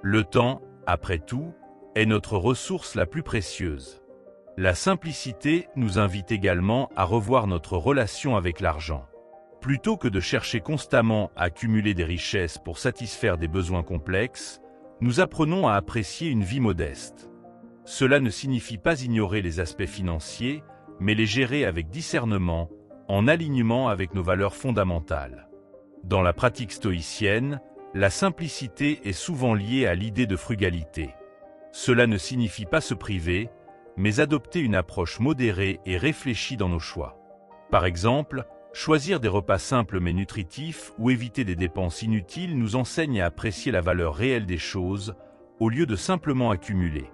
Le temps, après tout, est notre ressource la plus précieuse. La simplicité nous invite également à revoir notre relation avec l'argent. Plutôt que de chercher constamment à accumuler des richesses pour satisfaire des besoins complexes, nous apprenons à apprécier une vie modeste. Cela ne signifie pas ignorer les aspects financiers, mais les gérer avec discernement, en alignement avec nos valeurs fondamentales. Dans la pratique stoïcienne, la simplicité est souvent liée à l'idée de frugalité. Cela ne signifie pas se priver, mais adopter une approche modérée et réfléchie dans nos choix. Par exemple, choisir des repas simples mais nutritifs ou éviter des dépenses inutiles nous enseigne à apprécier la valeur réelle des choses, au lieu de simplement accumuler.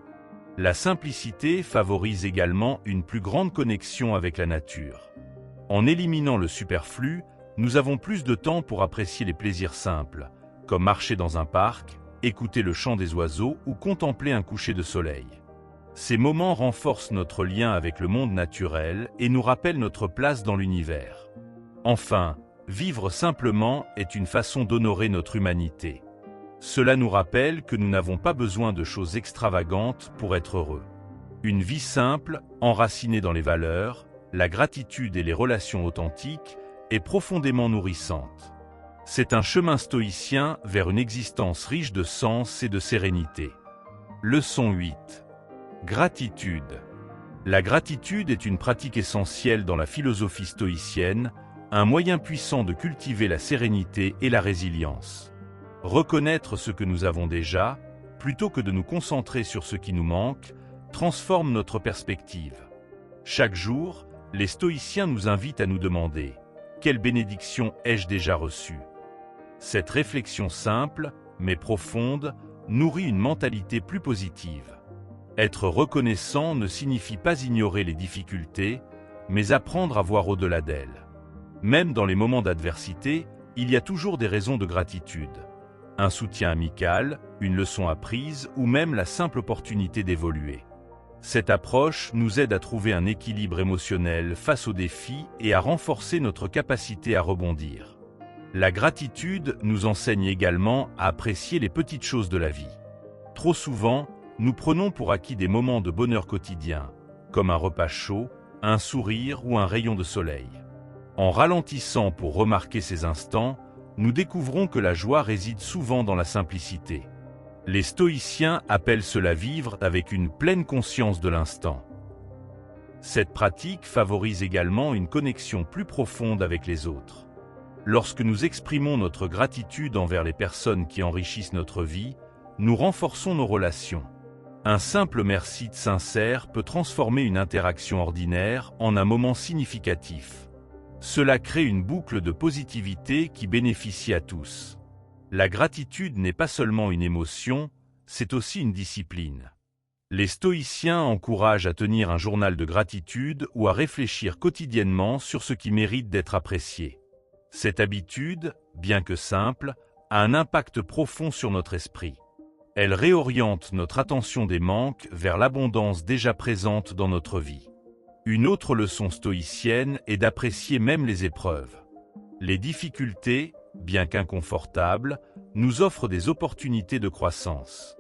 La simplicité favorise également une plus grande connexion avec la nature. En éliminant le superflu, nous avons plus de temps pour apprécier les plaisirs simples, comme marcher dans un parc, écouter le chant des oiseaux ou contempler un coucher de soleil. Ces moments renforcent notre lien avec le monde naturel et nous rappellent notre place dans l'univers. Enfin, vivre simplement est une façon d'honorer notre humanité. Cela nous rappelle que nous n'avons pas besoin de choses extravagantes pour être heureux. Une vie simple, enracinée dans les valeurs, la gratitude et les relations authentiques, est profondément nourrissante. C'est un chemin stoïcien vers une existence riche de sens et de sérénité. Leçon 8. Gratitude. La gratitude est une pratique essentielle dans la philosophie stoïcienne, un moyen puissant de cultiver la sérénité et la résilience. Reconnaître ce que nous avons déjà, plutôt que de nous concentrer sur ce qui nous manque, transforme notre perspective. Chaque jour, les stoïciens nous invitent à nous demander « Quelle bénédiction ai-je déjà reçue ?» Cette réflexion simple, mais profonde, nourrit une mentalité plus positive. Être reconnaissant ne signifie pas ignorer les difficultés, mais apprendre à voir au-delà d'elles. Même dans les moments d'adversité, il y a toujours des raisons de gratitude. Un soutien amical, une leçon apprise ou même la simple opportunité d'évoluer. Cette approche nous aide à trouver un équilibre émotionnel face aux défis et à renforcer notre capacité à rebondir. La gratitude nous enseigne également à apprécier les petites choses de la vie. Trop souvent, nous prenons pour acquis des moments de bonheur quotidien, comme un repas chaud, un sourire ou un rayon de soleil. En ralentissant pour remarquer ces instants, nous découvrons que la joie réside souvent dans la simplicité. Les stoïciens appellent cela vivre avec une pleine conscience de l'instant. Cette pratique favorise également une connexion plus profonde avec les autres. Lorsque nous exprimons notre gratitude envers les personnes qui enrichissent notre vie, nous renforçons nos relations. Un simple merci sincère peut transformer une interaction ordinaire en un moment significatif. Cela crée une boucle de positivité qui bénéficie à tous. La gratitude n'est pas seulement une émotion, c'est aussi une discipline. Les stoïciens encouragent à tenir un journal de gratitude ou à réfléchir quotidiennement sur ce qui mérite d'être apprécié. Cette habitude, bien que simple, a un impact profond sur notre esprit. Elle réoriente notre attention des manques vers l'abondance déjà présente dans notre vie. Une autre leçon stoïcienne est d'apprécier même les épreuves. Les difficultés, bien qu'inconfortables, nous offrent des opportunités de croissance.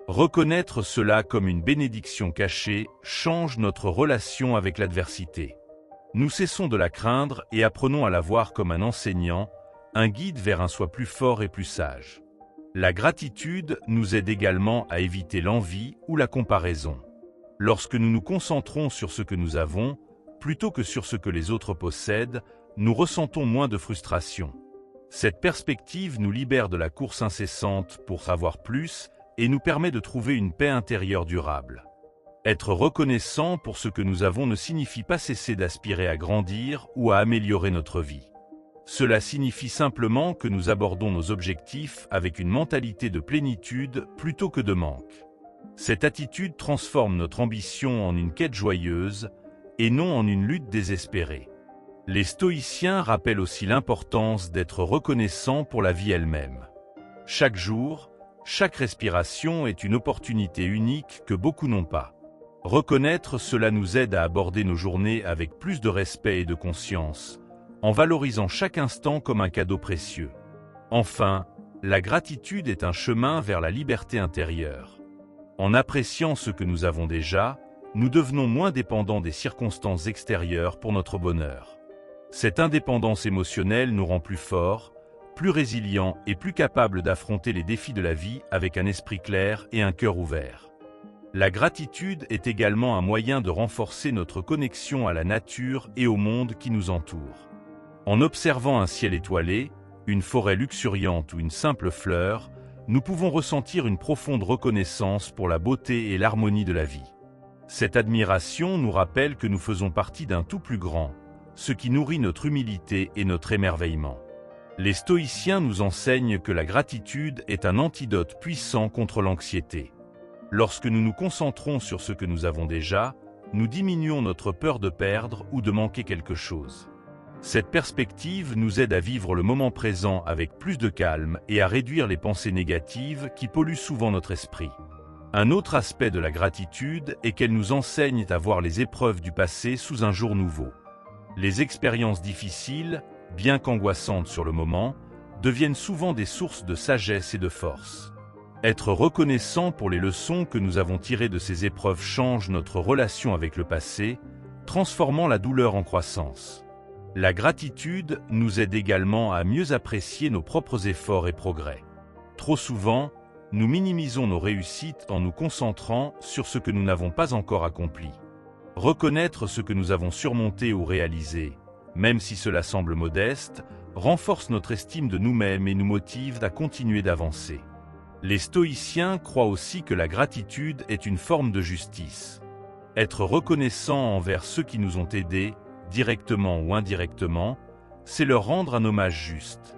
Reconnaître cela comme une bénédiction cachée change notre relation avec l'adversité. Nous cessons de la craindre et apprenons à la voir comme un enseignant, un guide vers un soi plus fort et plus sage. La gratitude nous aide également à éviter l'envie ou la comparaison. Lorsque nous nous concentrons sur ce que nous avons, plutôt que sur ce que les autres possèdent, nous ressentons moins de frustration. Cette perspective nous libère de la course incessante pour savoir plus et nous permet de trouver une paix intérieure durable. Être reconnaissant pour ce que nous avons ne signifie pas cesser d'aspirer à grandir ou à améliorer notre vie. Cela signifie simplement que nous abordons nos objectifs avec une mentalité de plénitude plutôt que de manque. Cette attitude transforme notre ambition en une quête joyeuse et non en une lutte désespérée. Les stoïciens rappellent aussi l'importance d'être reconnaissant pour la vie elle-même. Chaque jour, chaque respiration est une opportunité unique que beaucoup n'ont pas. Reconnaître cela nous aide à aborder nos journées avec plus de respect et de conscience, en valorisant chaque instant comme un cadeau précieux. Enfin, la gratitude est un chemin vers la liberté intérieure. En appréciant ce que nous avons déjà, nous devenons moins dépendants des circonstances extérieures pour notre bonheur. Cette indépendance émotionnelle nous rend plus forts, plus résilients et plus capables d'affronter les défis de la vie avec un esprit clair et un cœur ouvert. La gratitude est également un moyen de renforcer notre connexion à la nature et au monde qui nous entoure. En observant un ciel étoilé, une forêt luxuriante ou une simple fleur, nous pouvons ressentir une profonde reconnaissance pour la beauté et l'harmonie de la vie. Cette admiration nous rappelle que nous faisons partie d'un tout plus grand, ce qui nourrit notre humilité et notre émerveillement. Les stoïciens nous enseignent que la gratitude est un antidote puissant contre l'anxiété. Lorsque nous nous concentrons sur ce que nous avons déjà, nous diminuons notre peur de perdre ou de manquer quelque chose. Cette perspective nous aide à vivre le moment présent avec plus de calme et à réduire les pensées négatives qui polluent souvent notre esprit. Un autre aspect de la gratitude est qu'elle nous enseigne à voir les épreuves du passé sous un jour nouveau. Les expériences difficiles, bien qu'angoissantes sur le moment, deviennent souvent des sources de sagesse et de force. Être reconnaissant pour les leçons que nous avons tirées de ces épreuves change notre relation avec le passé, transformant la douleur en croissance. La gratitude nous aide également à mieux apprécier nos propres efforts et progrès. Trop souvent, nous minimisons nos réussites en nous concentrant sur ce que nous n'avons pas encore accompli. Reconnaître ce que nous avons surmonté ou réalisé, même si cela semble modeste, renforce notre estime de nous-mêmes et nous motive à continuer d'avancer. Les stoïciens croient aussi que la gratitude est une forme de justice. Être reconnaissant envers ceux qui nous ont aidés, directement ou indirectement, c'est leur rendre un hommage juste.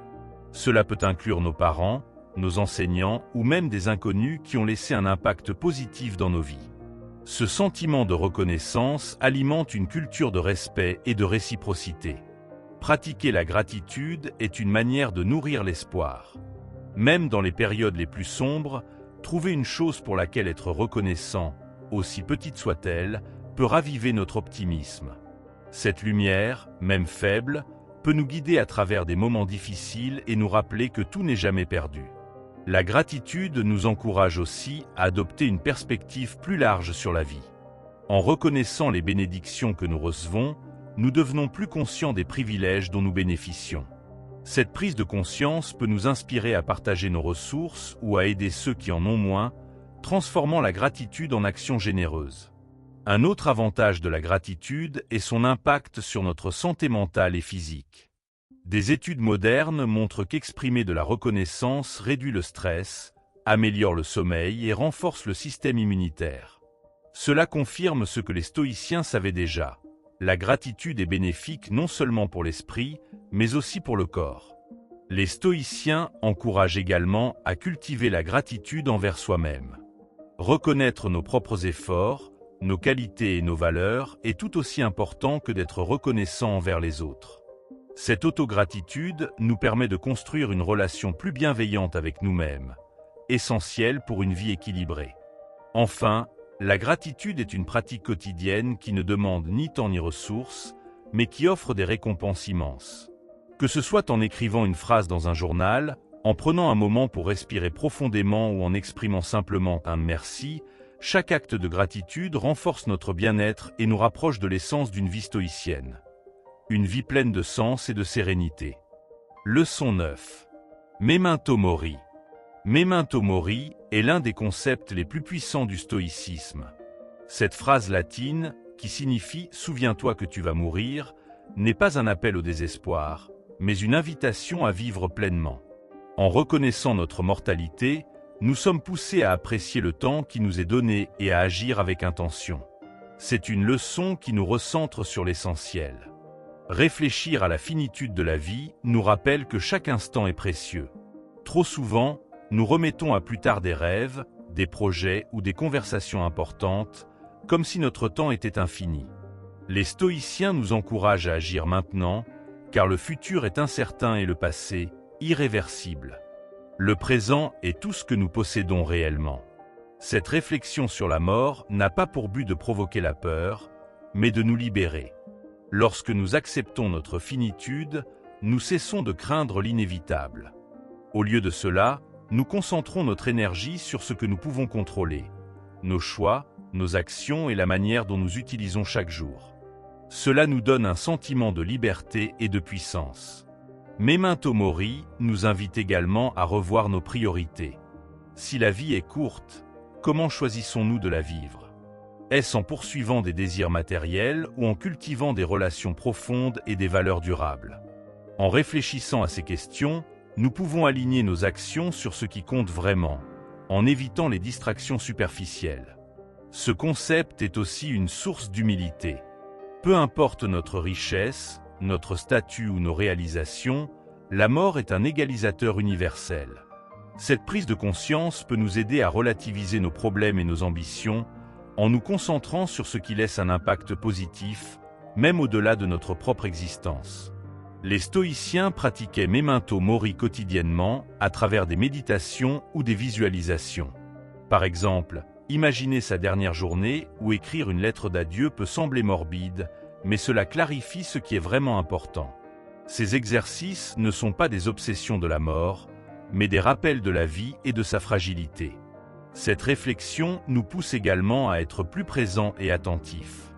Cela peut inclure nos parents, nos enseignants ou même des inconnus qui ont laissé un impact positif dans nos vies. Ce sentiment de reconnaissance alimente une culture de respect et de réciprocité. Pratiquer la gratitude est une manière de nourrir l'espoir. Même dans les périodes les plus sombres, trouver une chose pour laquelle être reconnaissant, aussi petite soit-elle, peut raviver notre optimisme. Cette lumière, même faible, peut nous guider à travers des moments difficiles et nous rappeler que tout n'est jamais perdu. La gratitude nous encourage aussi à adopter une perspective plus large sur la vie. En reconnaissant les bénédictions que nous recevons, nous devenons plus conscients des privilèges dont nous bénéficions. Cette prise de conscience peut nous inspirer à partager nos ressources ou à aider ceux qui en ont moins, transformant la gratitude en action généreuse. Un autre avantage de la gratitude est son impact sur notre santé mentale et physique. Des études modernes montrent qu'exprimer de la reconnaissance réduit le stress, améliore le sommeil et renforce le système immunitaire. Cela confirme ce que les stoïciens savaient déjà. La gratitude est bénéfique non seulement pour l'esprit, mais aussi pour le corps. Les stoïciens encouragent également à cultiver la gratitude envers soi-même. Reconnaître nos propres efforts, nos qualités et nos valeurs est tout aussi important que d'être reconnaissant envers les autres. Cette autogratitude nous permet de construire une relation plus bienveillante avec nous-mêmes, essentielle pour une vie équilibrée. Enfin, la gratitude est une pratique quotidienne qui ne demande ni temps ni ressources, mais qui offre des récompenses immenses. Que ce soit en écrivant une phrase dans un journal, en prenant un moment pour respirer profondément ou en exprimant simplement un merci, chaque acte de gratitude renforce notre bien-être et nous rapproche de l'essence d'une vie stoïcienne. Une vie pleine de sens et de sérénité. Leçon 9. Memento mori. Memento mori est l'un des concepts les plus puissants du stoïcisme. Cette phrase latine, qui signifie « souviens-toi que tu vas mourir », n'est pas un appel au désespoir, mais une invitation à vivre pleinement. En reconnaissant notre mortalité, nous sommes poussés à apprécier le temps qui nous est donné et à agir avec intention. C'est une leçon qui nous recentre sur l'essentiel. Réfléchir à la finitude de la vie nous rappelle que chaque instant est précieux. Trop souvent, nous remettons à plus tard des rêves, des projets ou des conversations importantes, comme si notre temps était infini. Les stoïciens nous encouragent à agir maintenant, car le futur est incertain et le passé, irréversible. Le présent est tout ce que nous possédons réellement. Cette réflexion sur la mort n'a pas pour but de provoquer la peur, mais de nous libérer. Lorsque nous acceptons notre finitude, nous cessons de craindre l'inévitable. Au lieu de cela, nous concentrons notre énergie sur ce que nous pouvons contrôler, nos choix, nos actions et la manière dont nous utilisons chaque jour. Cela nous donne un sentiment de liberté et de puissance. Memento mori nous invite également à revoir nos priorités. Si la vie est courte, comment choisissons-nous de la vivre ? Est-ce en poursuivant des désirs matériels ou en cultivant des relations profondes et des valeurs durables ? En réfléchissant à ces questions, nous pouvons aligner nos actions sur ce qui compte vraiment, en évitant les distractions superficielles. Ce concept est aussi une source d'humilité. Peu importe notre richesse, notre statut ou nos réalisations, la mort est un égalisateur universel. Cette prise de conscience peut nous aider à relativiser nos problèmes et nos ambitions, en nous concentrant sur ce qui laisse un impact positif, même au-delà de notre propre existence. Les stoïciens pratiquaient Memento mori quotidiennement à travers des méditations ou des visualisations. Par exemple, imaginer sa dernière journée ou écrire une lettre d'adieu peut sembler morbide, mais cela clarifie ce qui est vraiment important. Ces exercices ne sont pas des obsessions de la mort, mais des rappels de la vie et de sa fragilité. Cette réflexion nous pousse également à être plus présents et attentifs.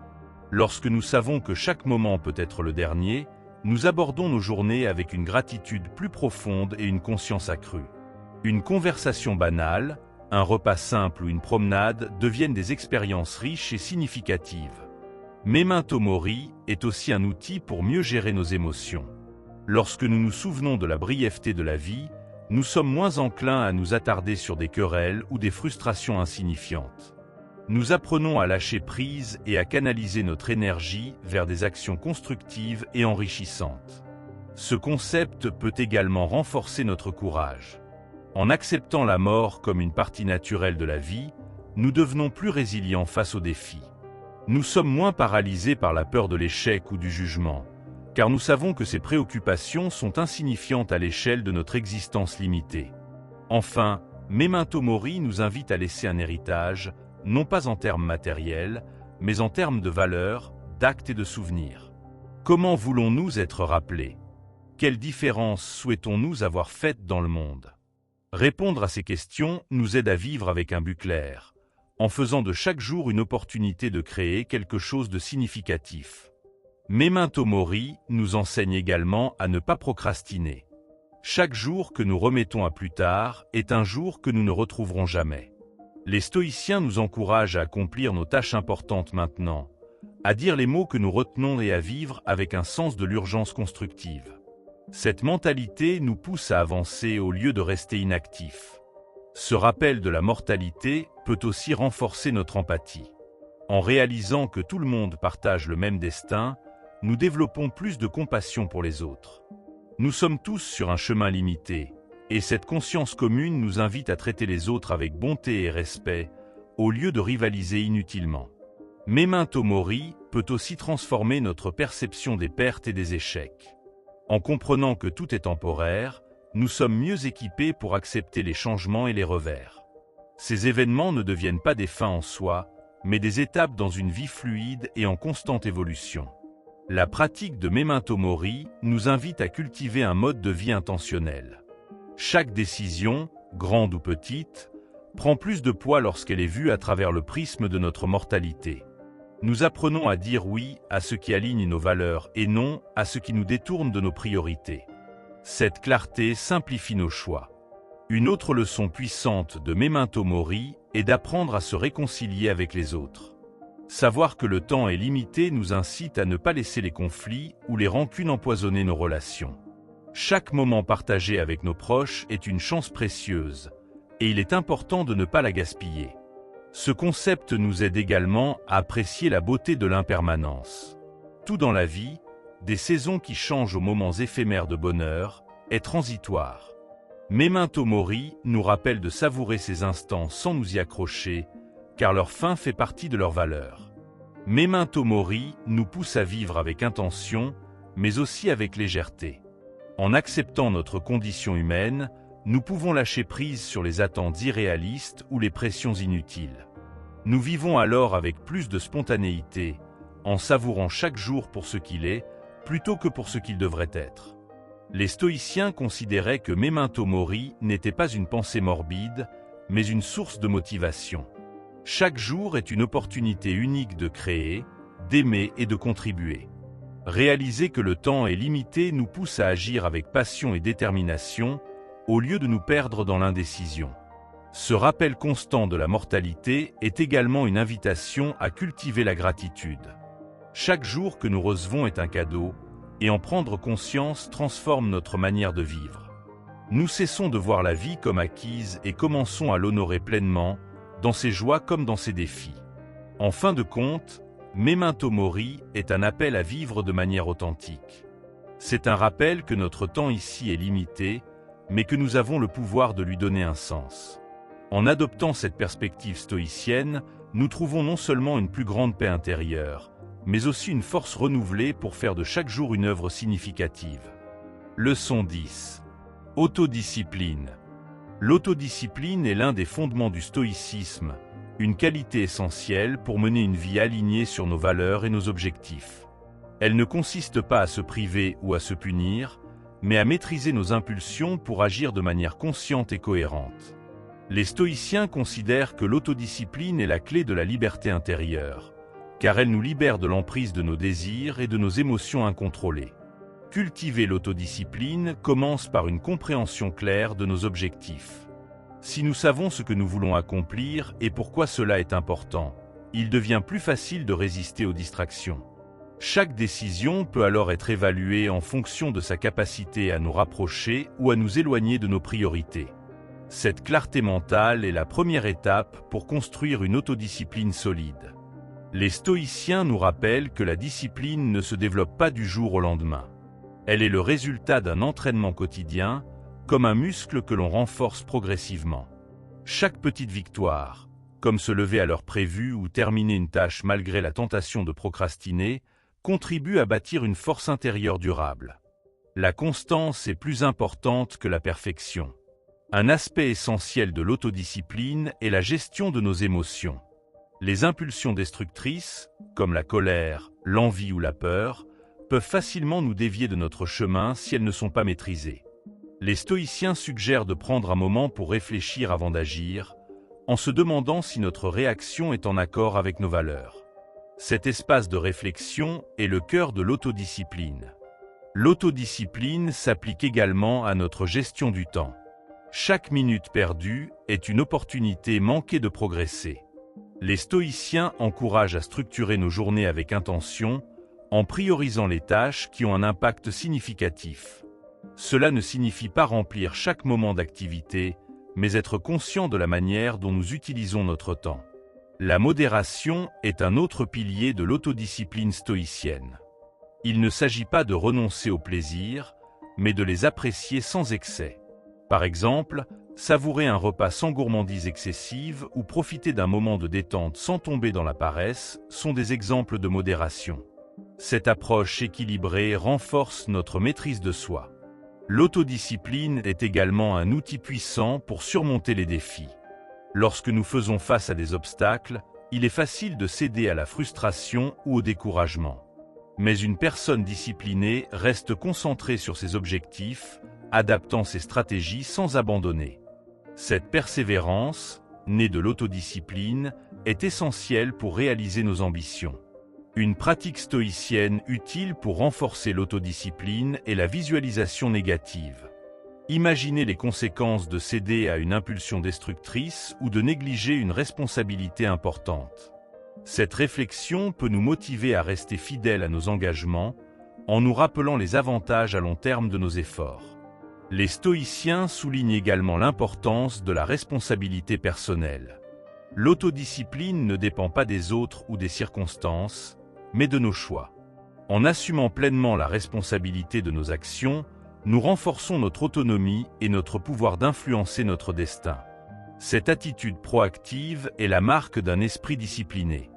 Lorsque nous savons que chaque moment peut être le dernier, Nous abordons nos journées avec une gratitude plus profonde et une conscience accrue. Une conversation banale, un repas simple ou une promenade deviennent des expériences riches et significatives. Memento Mori est aussi un outil pour mieux gérer nos émotions. Lorsque nous nous souvenons de la brièveté de la vie, nous sommes moins enclins à nous attarder sur des querelles ou des frustrations insignifiantes. Nous apprenons à lâcher prise et à canaliser notre énergie vers des actions constructives et enrichissantes. Ce concept peut également renforcer notre courage. En acceptant la mort comme une partie naturelle de la vie, nous devenons plus résilients face aux défis. Nous sommes moins paralysés par la peur de l'échec ou du jugement, car nous savons que ces préoccupations sont insignifiantes à l'échelle de notre existence limitée. Enfin, Memento Mori nous invite à laisser un héritage, non pas en termes matériels, mais en termes de valeurs, d'actes et de souvenirs. Comment voulons-nous être rappelés? Quelle différence souhaitons-nous avoir faite dans le monde? Répondre à ces questions nous aide à vivre avec un but clair, en faisant de chaque jour une opportunité de créer quelque chose de significatif. Memento Mori nous enseigne également à ne pas procrastiner. Chaque jour que nous remettons à plus tard est un jour que nous ne retrouverons jamais. Les stoïciens nous encouragent à accomplir nos tâches importantes maintenant, à dire les mots que nous retenons et à vivre avec un sens de l'urgence constructive. Cette mentalité nous pousse à avancer au lieu de rester inactifs. Ce rappel de la mortalité peut aussi renforcer notre empathie. En réalisant que tout le monde partage le même destin, nous développons plus de compassion pour les autres. Nous sommes tous sur un chemin limité, et cette conscience commune nous invite à traiter les autres avec bonté et respect, au lieu de rivaliser inutilement. Memento Mori peut aussi transformer notre perception des pertes et des échecs. En comprenant que tout est temporaire, nous sommes mieux équipés pour accepter les changements et les revers. Ces événements ne deviennent pas des fins en soi, mais des étapes dans une vie fluide et en constante évolution. La pratique de Memento Mori nous invite à cultiver un mode de vie intentionnel. Chaque décision, grande ou petite, prend plus de poids lorsqu'elle est vue à travers le prisme de notre mortalité. Nous apprenons à dire oui à ce qui aligne nos valeurs et non à ce qui nous détourne de nos priorités. Cette clarté simplifie nos choix. Une autre leçon puissante de Memento Mori est d'apprendre à se réconcilier avec les autres. Savoir que le temps est limité nous incite à ne pas laisser les conflits ou les rancunes empoisonner nos relations. Chaque moment partagé avec nos proches est une chance précieuse, et il est important de ne pas la gaspiller. Ce concept nous aide également à apprécier la beauté de l'impermanence. Tout dans la vie, des saisons qui changent aux moments éphémères de bonheur, est transitoire. Memento Mori nous rappelle de savourer ces instants sans nous y accrocher, car leur fin fait partie de leurs valeurs. Memento Mori nous pousse à vivre avec intention, mais aussi avec légèreté. En acceptant notre condition humaine, nous pouvons lâcher prise sur les attentes irréalistes ou les pressions inutiles. Nous vivons alors avec plus de spontanéité, en savourant chaque jour pour ce qu'il est, plutôt que pour ce qu'il devrait être. Les stoïciens considéraient que Memento Mori n'était pas une pensée morbide, mais une source de motivation. Chaque jour est une opportunité unique de créer, d'aimer et de contribuer. Réaliser que le temps est limité nous pousse à agir avec passion et détermination, au lieu de nous perdre dans l'indécision. Ce rappel constant de la mortalité est également une invitation à cultiver la gratitude. Chaque jour que nous recevons est un cadeau, et en prendre conscience transforme notre manière de vivre. Nous cessons de voir la vie comme acquise et commençons à l'honorer pleinement, dans ses joies comme dans ses défis. En fin de compte, Memento Mori est un appel à vivre de manière authentique. C'est un rappel que notre temps ici est limité, mais que nous avons le pouvoir de lui donner un sens. En adoptant cette perspective stoïcienne, nous trouvons non seulement une plus grande paix intérieure, mais aussi une force renouvelée pour faire de chaque jour une œuvre significative. Leçon 10. Autodiscipline. L'autodiscipline est l'un des fondements du stoïcisme, une qualité essentielle pour mener une vie alignée sur nos valeurs et nos objectifs. Elle ne consiste pas à se priver ou à se punir, mais à maîtriser nos impulsions pour agir de manière consciente et cohérente. Les stoïciens considèrent que l'autodiscipline est la clé de la liberté intérieure, car elle nous libère de l'emprise de nos désirs et de nos émotions incontrôlées. Cultiver l'autodiscipline commence par une compréhension claire de nos objectifs. Si nous savons ce que nous voulons accomplir et pourquoi cela est important, il devient plus facile de résister aux distractions. Chaque décision peut alors être évaluée en fonction de sa capacité à nous rapprocher ou à nous éloigner de nos priorités. Cette clarté mentale est la première étape pour construire une autodiscipline solide. Les stoïciens nous rappellent que la discipline ne se développe pas du jour au lendemain. Elle est le résultat d'un entraînement quotidien, comme un muscle que l'on renforce progressivement. Chaque petite victoire, comme se lever à l'heure prévue ou terminer une tâche malgré la tentation de procrastiner, contribue à bâtir une force intérieure durable. La constance est plus importante que la perfection. Un aspect essentiel de l'autodiscipline est la gestion de nos émotions. Les impulsions destructrices, comme la colère, l'envie ou la peur, peuvent facilement nous dévier de notre chemin si elles ne sont pas maîtrisées. Les stoïciens suggèrent de prendre un moment pour réfléchir avant d'agir, en se demandant si notre réaction est en accord avec nos valeurs. Cet espace de réflexion est le cœur de l'autodiscipline. L'autodiscipline s'applique également à notre gestion du temps. Chaque minute perdue est une opportunité manquée de progresser. Les stoïciens encouragent à structurer nos journées avec intention, en priorisant les tâches qui ont un impact significatif. Cela ne signifie pas remplir chaque moment d'activité, mais être conscient de la manière dont nous utilisons notre temps. La modération est un autre pilier de l'autodiscipline stoïcienne. Il ne s'agit pas de renoncer au plaisir, mais de les apprécier sans excès. Par exemple, savourer un repas sans gourmandise excessive ou profiter d'un moment de détente sans tomber dans la paresse sont des exemples de modération. Cette approche équilibrée renforce notre maîtrise de soi. L'autodiscipline est également un outil puissant pour surmonter les défis. Lorsque nous faisons face à des obstacles, il est facile de céder à la frustration ou au découragement. Mais une personne disciplinée reste concentrée sur ses objectifs, adaptant ses stratégies sans abandonner. Cette persévérance, née de l'autodiscipline, est essentielle pour réaliser nos ambitions. Une pratique stoïcienne utile pour renforcer l'autodiscipline est la visualisation négative. Imaginez les conséquences de céder à une impulsion destructrice ou de négliger une responsabilité importante. Cette réflexion peut nous motiver à rester fidèles à nos engagements, en nous rappelant les avantages à long terme de nos efforts. Les stoïciens soulignent également l'importance de la responsabilité personnelle. L'autodiscipline ne dépend pas des autres ou des circonstances, mais de nos choix. En assumant pleinement la responsabilité de nos actions, nous renforçons notre autonomie et notre pouvoir d'influencer notre destin. Cette attitude proactive est la marque d'un esprit discipliné.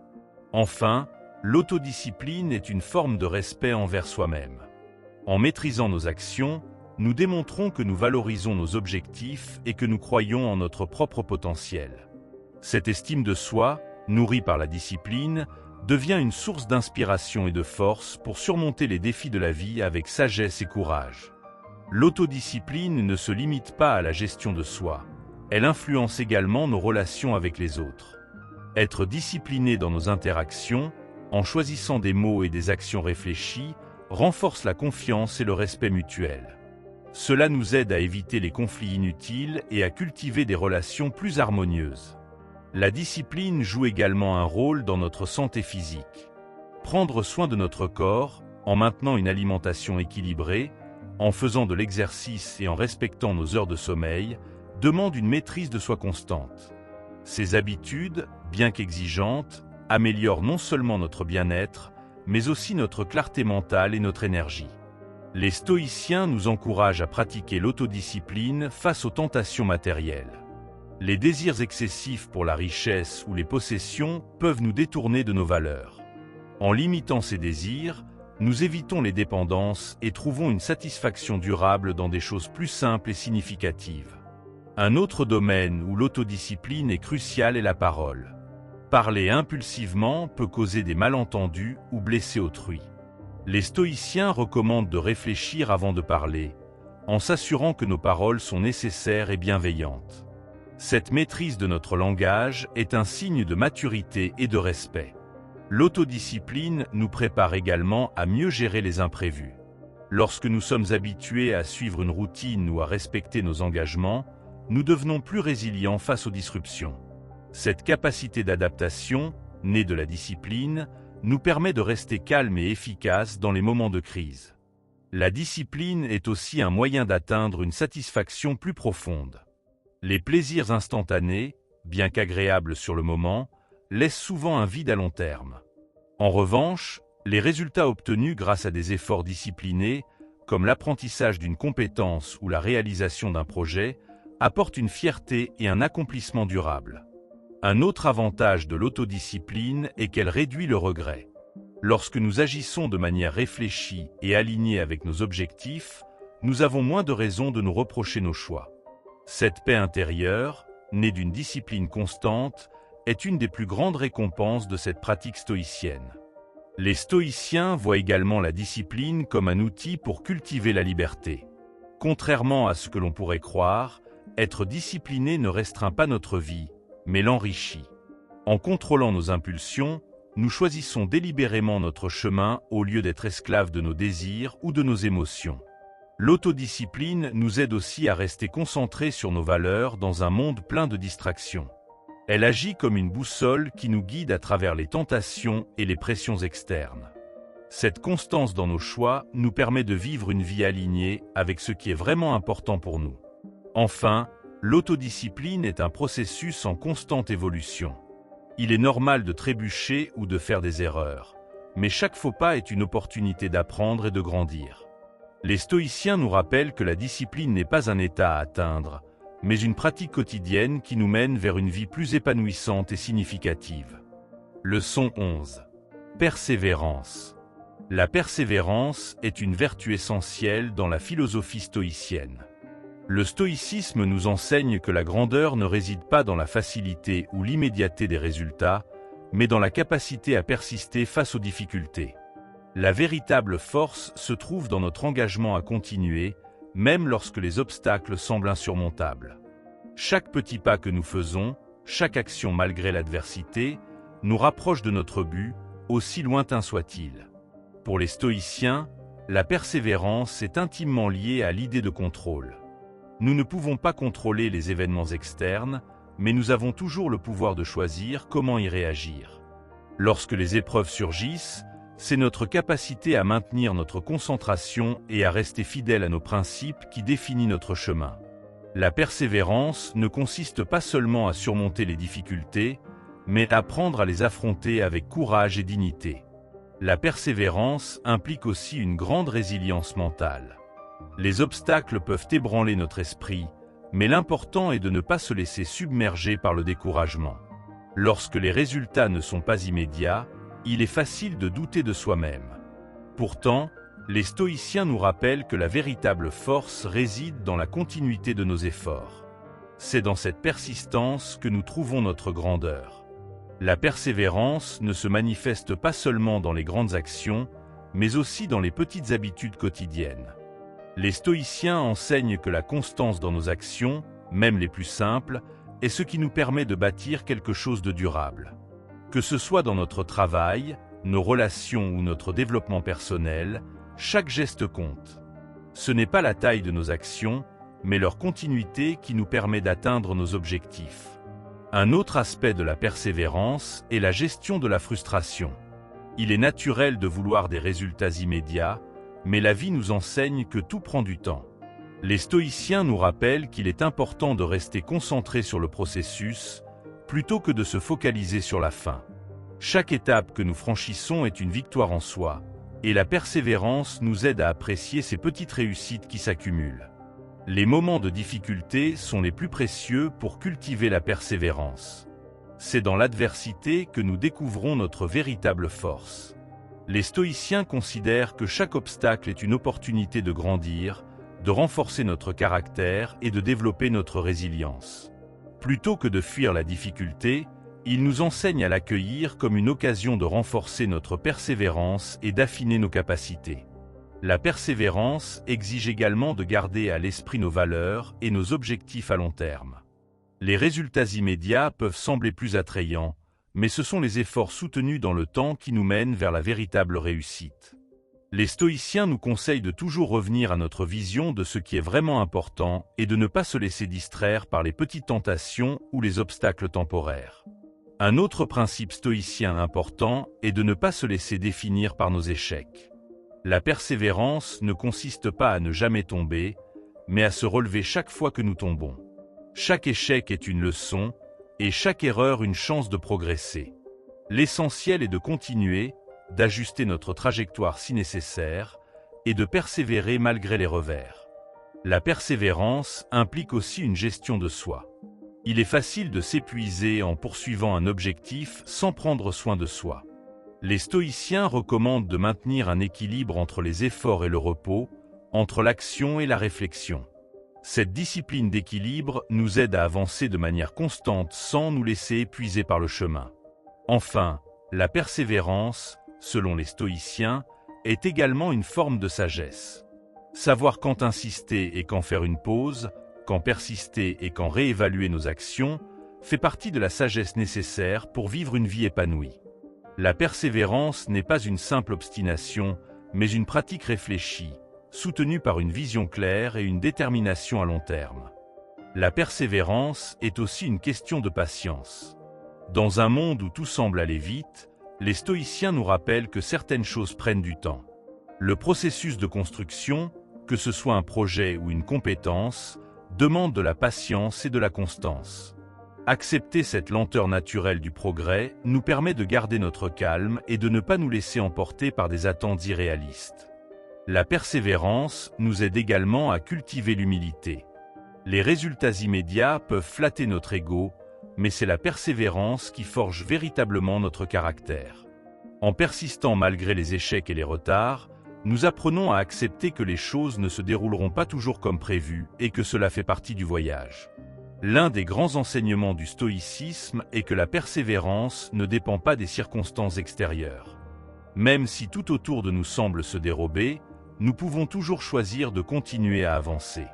Enfin, l'autodiscipline est une forme de respect envers soi-même. En maîtrisant nos actions, nous démontrons que nous valorisons nos objectifs et que nous croyons en notre propre potentiel. Cette estime de soi, nourrie par la discipline, devient une source d'inspiration et de force pour surmonter les défis de la vie avec sagesse et courage. L'autodiscipline ne se limite pas à la gestion de soi, elle influence également nos relations avec les autres. Être discipliné dans nos interactions, en choisissant des mots et des actions réfléchies, renforce la confiance et le respect mutuel. Cela nous aide à éviter les conflits inutiles et à cultiver des relations plus harmonieuses. La discipline joue également un rôle dans notre santé physique. Prendre soin de notre corps, en maintenant une alimentation équilibrée, en faisant de l'exercice et en respectant nos heures de sommeil, demande une maîtrise de soi constante. Ces habitudes, bien qu'exigeantes, améliorent non seulement notre bien-être, mais aussi notre clarté mentale et notre énergie. Les stoïciens nous encouragent à pratiquer l'autodiscipline face aux tentations matérielles. Les désirs excessifs pour la richesse ou les possessions peuvent nous détourner de nos valeurs. En limitant ces désirs, nous évitons les dépendances et trouvons une satisfaction durable dans des choses plus simples et significatives. Un autre domaine où l'autodiscipline est cruciale est la parole. Parler impulsivement peut causer des malentendus ou blesser autrui. Les stoïciens recommandent de réfléchir avant de parler, en s'assurant que nos paroles sont nécessaires et bienveillantes. Cette maîtrise de notre langage est un signe de maturité et de respect. L'autodiscipline nous prépare également à mieux gérer les imprévus. Lorsque nous sommes habitués à suivre une routine ou à respecter nos engagements, nous devenons plus résilients face aux disruptions. Cette capacité d'adaptation, née de la discipline, nous permet de rester calmes et efficaces dans les moments de crise. La discipline est aussi un moyen d'atteindre une satisfaction plus profonde. Les plaisirs instantanés, bien qu'agréables sur le moment, laissent souvent un vide à long terme. En revanche, les résultats obtenus grâce à des efforts disciplinés, comme l'apprentissage d'une compétence ou la réalisation d'un projet, apportent une fierté et un accomplissement durable. Un autre avantage de l'autodiscipline est qu'elle réduit le regret. Lorsque nous agissons de manière réfléchie et alignée avec nos objectifs, nous avons moins de raisons de nous reprocher nos choix. Cette paix intérieure, née d'une discipline constante, est une des plus grandes récompenses de cette pratique stoïcienne. Les stoïciens voient également la discipline comme un outil pour cultiver la liberté. Contrairement à ce que l'on pourrait croire, être discipliné ne restreint pas notre vie, mais l'enrichit. En contrôlant nos impulsions, nous choisissons délibérément notre chemin au lieu d'être esclaves de nos désirs ou de nos émotions. L'autodiscipline nous aide aussi à rester concentrés sur nos valeurs dans un monde plein de distractions. Elle agit comme une boussole qui nous guide à travers les tentations et les pressions externes. Cette constance dans nos choix nous permet de vivre une vie alignée avec ce qui est vraiment important pour nous. Enfin, l'autodiscipline est un processus en constante évolution. Il est normal de trébucher ou de faire des erreurs, mais chaque faux pas est une opportunité d'apprendre et de grandir. Les stoïciens nous rappellent que la discipline n'est pas un état à atteindre, mais une pratique quotidienne qui nous mène vers une vie plus épanouissante et significative. Leçon 11. Persévérance. La persévérance est une vertu essentielle dans la philosophie stoïcienne. Le stoïcisme nous enseigne que la grandeur ne réside pas dans la facilité ou l'immédiateté des résultats, mais dans la capacité à persister face aux difficultés. La véritable force se trouve dans notre engagement à continuer, même lorsque les obstacles semblent insurmontables. Chaque petit pas que nous faisons, chaque action malgré l'adversité, nous rapproche de notre but, aussi lointain soit-il. Pour les stoïciens, la persévérance est intimement liée à l'idée de contrôle. Nous ne pouvons pas contrôler les événements externes, mais nous avons toujours le pouvoir de choisir comment y réagir. Lorsque les épreuves surgissent, c'est notre capacité à maintenir notre concentration et à rester fidèle à nos principes qui définit notre chemin. La persévérance ne consiste pas seulement à surmonter les difficultés, mais à apprendre à les affronter avec courage et dignité. La persévérance implique aussi une grande résilience mentale. Les obstacles peuvent ébranler notre esprit, mais l'important est de ne pas se laisser submerger par le découragement. Lorsque les résultats ne sont pas immédiats, il est facile de douter de soi-même. Pourtant, les stoïciens nous rappellent que la véritable force réside dans la continuité de nos efforts. C'est dans cette persistance que nous trouvons notre grandeur. La persévérance ne se manifeste pas seulement dans les grandes actions, mais aussi dans les petites habitudes quotidiennes. Les stoïciens enseignent que la constance dans nos actions, même les plus simples, est ce qui nous permet de bâtir quelque chose de durable. Que ce soit dans notre travail, nos relations ou notre développement personnel, chaque geste compte. Ce n'est pas la taille de nos actions, mais leur continuité qui nous permet d'atteindre nos objectifs. Un autre aspect de la persévérance est la gestion de la frustration. Il est naturel de vouloir des résultats immédiats, mais la vie nous enseigne que tout prend du temps. Les stoïciens nous rappellent qu'il est important de rester concentré sur le processus, plutôt que de se focaliser sur la fin. Chaque étape que nous franchissons est une victoire en soi, et la persévérance nous aide à apprécier ces petites réussites qui s'accumulent. Les moments de difficulté sont les plus précieux pour cultiver la persévérance. C'est dans l'adversité que nous découvrons notre véritable force. Les stoïciens considèrent que chaque obstacle est une opportunité de grandir, de renforcer notre caractère et de développer notre résilience. Plutôt que de fuir la difficulté, ils nous enseignent à l'accueillir comme une occasion de renforcer notre persévérance et d'affiner nos capacités. La persévérance exige également de garder à l'esprit nos valeurs et nos objectifs à long terme. Les résultats immédiats peuvent sembler plus attrayants, mais ce sont les efforts soutenus dans le temps qui nous mènent vers la véritable réussite. Les stoïciens nous conseillent de toujours revenir à notre vision de ce qui est vraiment important et de ne pas se laisser distraire par les petites tentations ou les obstacles temporaires. Un autre principe stoïcien important est de ne pas se laisser définir par nos échecs. La persévérance ne consiste pas à ne jamais tomber, mais à se relever chaque fois que nous tombons. Chaque échec est une leçon, et chaque erreur une chance de progresser. L'essentiel est de continuer, d'ajuster notre trajectoire si nécessaire, et de persévérer malgré les revers. La persévérance implique aussi une gestion de soi. Il est facile de s'épuiser en poursuivant un objectif sans prendre soin de soi. Les stoïciens recommandent de maintenir un équilibre entre les efforts et le repos, entre l'action et la réflexion. Cette discipline d'équilibre nous aide à avancer de manière constante sans nous laisser épuiser par le chemin. Enfin, la persévérance, selon les stoïciens, est également une forme de sagesse. Savoir quand insister et quand faire une pause, quand persister et quand réévaluer nos actions, fait partie de la sagesse nécessaire pour vivre une vie épanouie. La persévérance n'est pas une simple obstination, mais une pratique réfléchie, soutenue par une vision claire et une détermination à long terme. La persévérance est aussi une question de patience. Dans un monde où tout semble aller vite, les stoïciens nous rappellent que certaines choses prennent du temps. Le processus de construction, que ce soit un projet ou une compétence, demande de la patience et de la constance. Accepter cette lenteur naturelle du progrès nous permet de garder notre calme et de ne pas nous laisser emporter par des attentes irréalistes. La persévérance nous aide également à cultiver l'humilité. Les résultats immédiats peuvent flatter notre ego, mais c'est la persévérance qui forge véritablement notre caractère. En persistant malgré les échecs et les retards, nous apprenons à accepter que les choses ne se dérouleront pas toujours comme prévu et que cela fait partie du voyage. L'un des grands enseignements du stoïcisme est que la persévérance ne dépend pas des circonstances extérieures. Même si tout autour de nous semble se dérober, nous pouvons toujours choisir de continuer à avancer.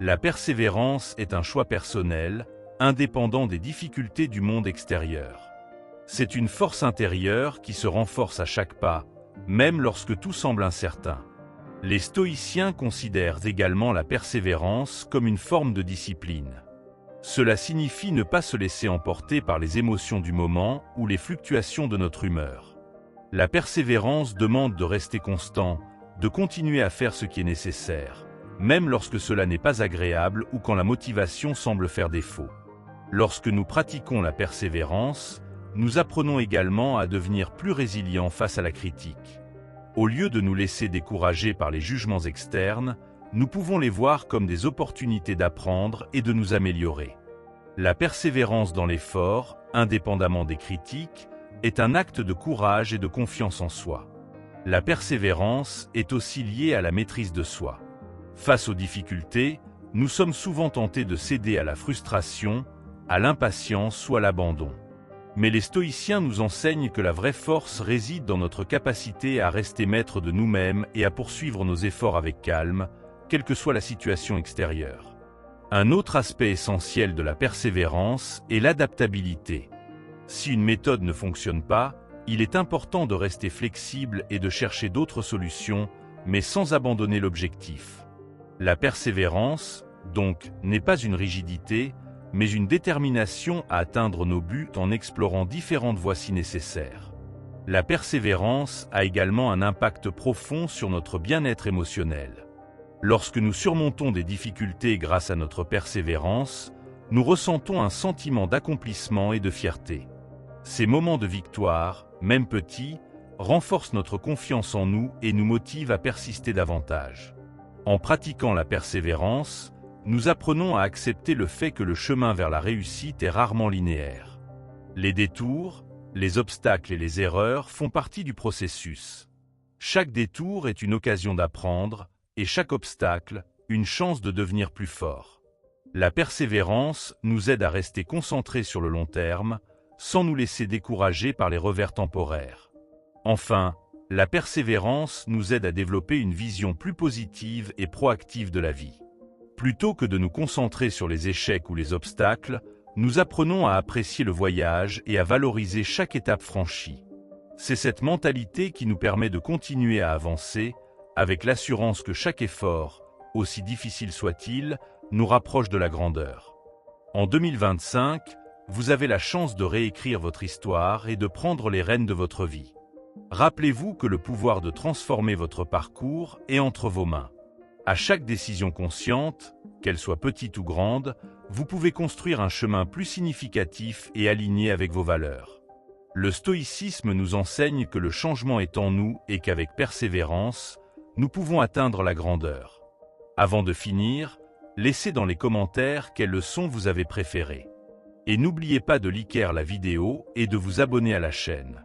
La persévérance est un choix personnel, indépendant des difficultés du monde extérieur. C'est une force intérieure qui se renforce à chaque pas, même lorsque tout semble incertain. Les stoïciens considèrent également la persévérance comme une forme de discipline. Cela signifie ne pas se laisser emporter par les émotions du moment ou les fluctuations de notre humeur. La persévérance demande de rester constant, de continuer à faire ce qui est nécessaire, même lorsque cela n'est pas agréable ou quand la motivation semble faire défaut. Lorsque nous pratiquons la persévérance, nous apprenons également à devenir plus résilients face à la critique. Au lieu de nous laisser décourager par les jugements externes, nous pouvons les voir comme des opportunités d'apprendre et de nous améliorer. La persévérance dans l'effort, indépendamment des critiques, est un acte de courage et de confiance en soi. La persévérance est aussi liée à la maîtrise de soi. Face aux difficultés, nous sommes souvent tentés de céder à la frustration, à l'impatience ou à l'abandon. Mais les stoïciens nous enseignent que la vraie force réside dans notre capacité à rester maître de nous-mêmes et à poursuivre nos efforts avec calme, quelle que soit la situation extérieure. Un autre aspect essentiel de la persévérance est l'adaptabilité. Si une méthode ne fonctionne pas, il est important de rester flexible et de chercher d'autres solutions, mais sans abandonner l'objectif. La persévérance, donc, n'est pas une rigidité, mais une détermination à atteindre nos buts en explorant différentes voies si nécessaires. La persévérance a également un impact profond sur notre bien-être émotionnel. Lorsque nous surmontons des difficultés grâce à notre persévérance, nous ressentons un sentiment d'accomplissement et de fierté. Ces moments de victoire, même petits, renforcent notre confiance en nous et nous motivent à persister davantage. En pratiquant la persévérance, nous apprenons à accepter le fait que le chemin vers la réussite est rarement linéaire. Les détours, les obstacles et les erreurs font partie du processus. Chaque détour est une occasion d'apprendre, et chaque obstacle, une chance de devenir plus fort. La persévérance nous aide à rester concentrés sur le long terme, sans nous laisser décourager par les revers temporaires. Enfin, la persévérance nous aide à développer une vision plus positive et proactive de la vie. Plutôt que de nous concentrer sur les échecs ou les obstacles, nous apprenons à apprécier le voyage et à valoriser chaque étape franchie. C'est cette mentalité qui nous permet de continuer à avancer, avec l'assurance que chaque effort, aussi difficile soit-il, nous rapproche de la grandeur. En 2025, vous avez la chance de réécrire votre histoire et de prendre les rênes de votre vie. Rappelez-vous que le pouvoir de transformer votre parcours est entre vos mains. À chaque décision consciente, qu'elle soit petite ou grande, vous pouvez construire un chemin plus significatif et aligné avec vos valeurs. Le stoïcisme nous enseigne que le changement est en nous et qu'avec persévérance, nous pouvons atteindre la grandeur. Avant de finir, laissez dans les commentaires quelle leçon vous avez préférée. Et n'oubliez pas de liker la vidéo et de vous abonner à la chaîne.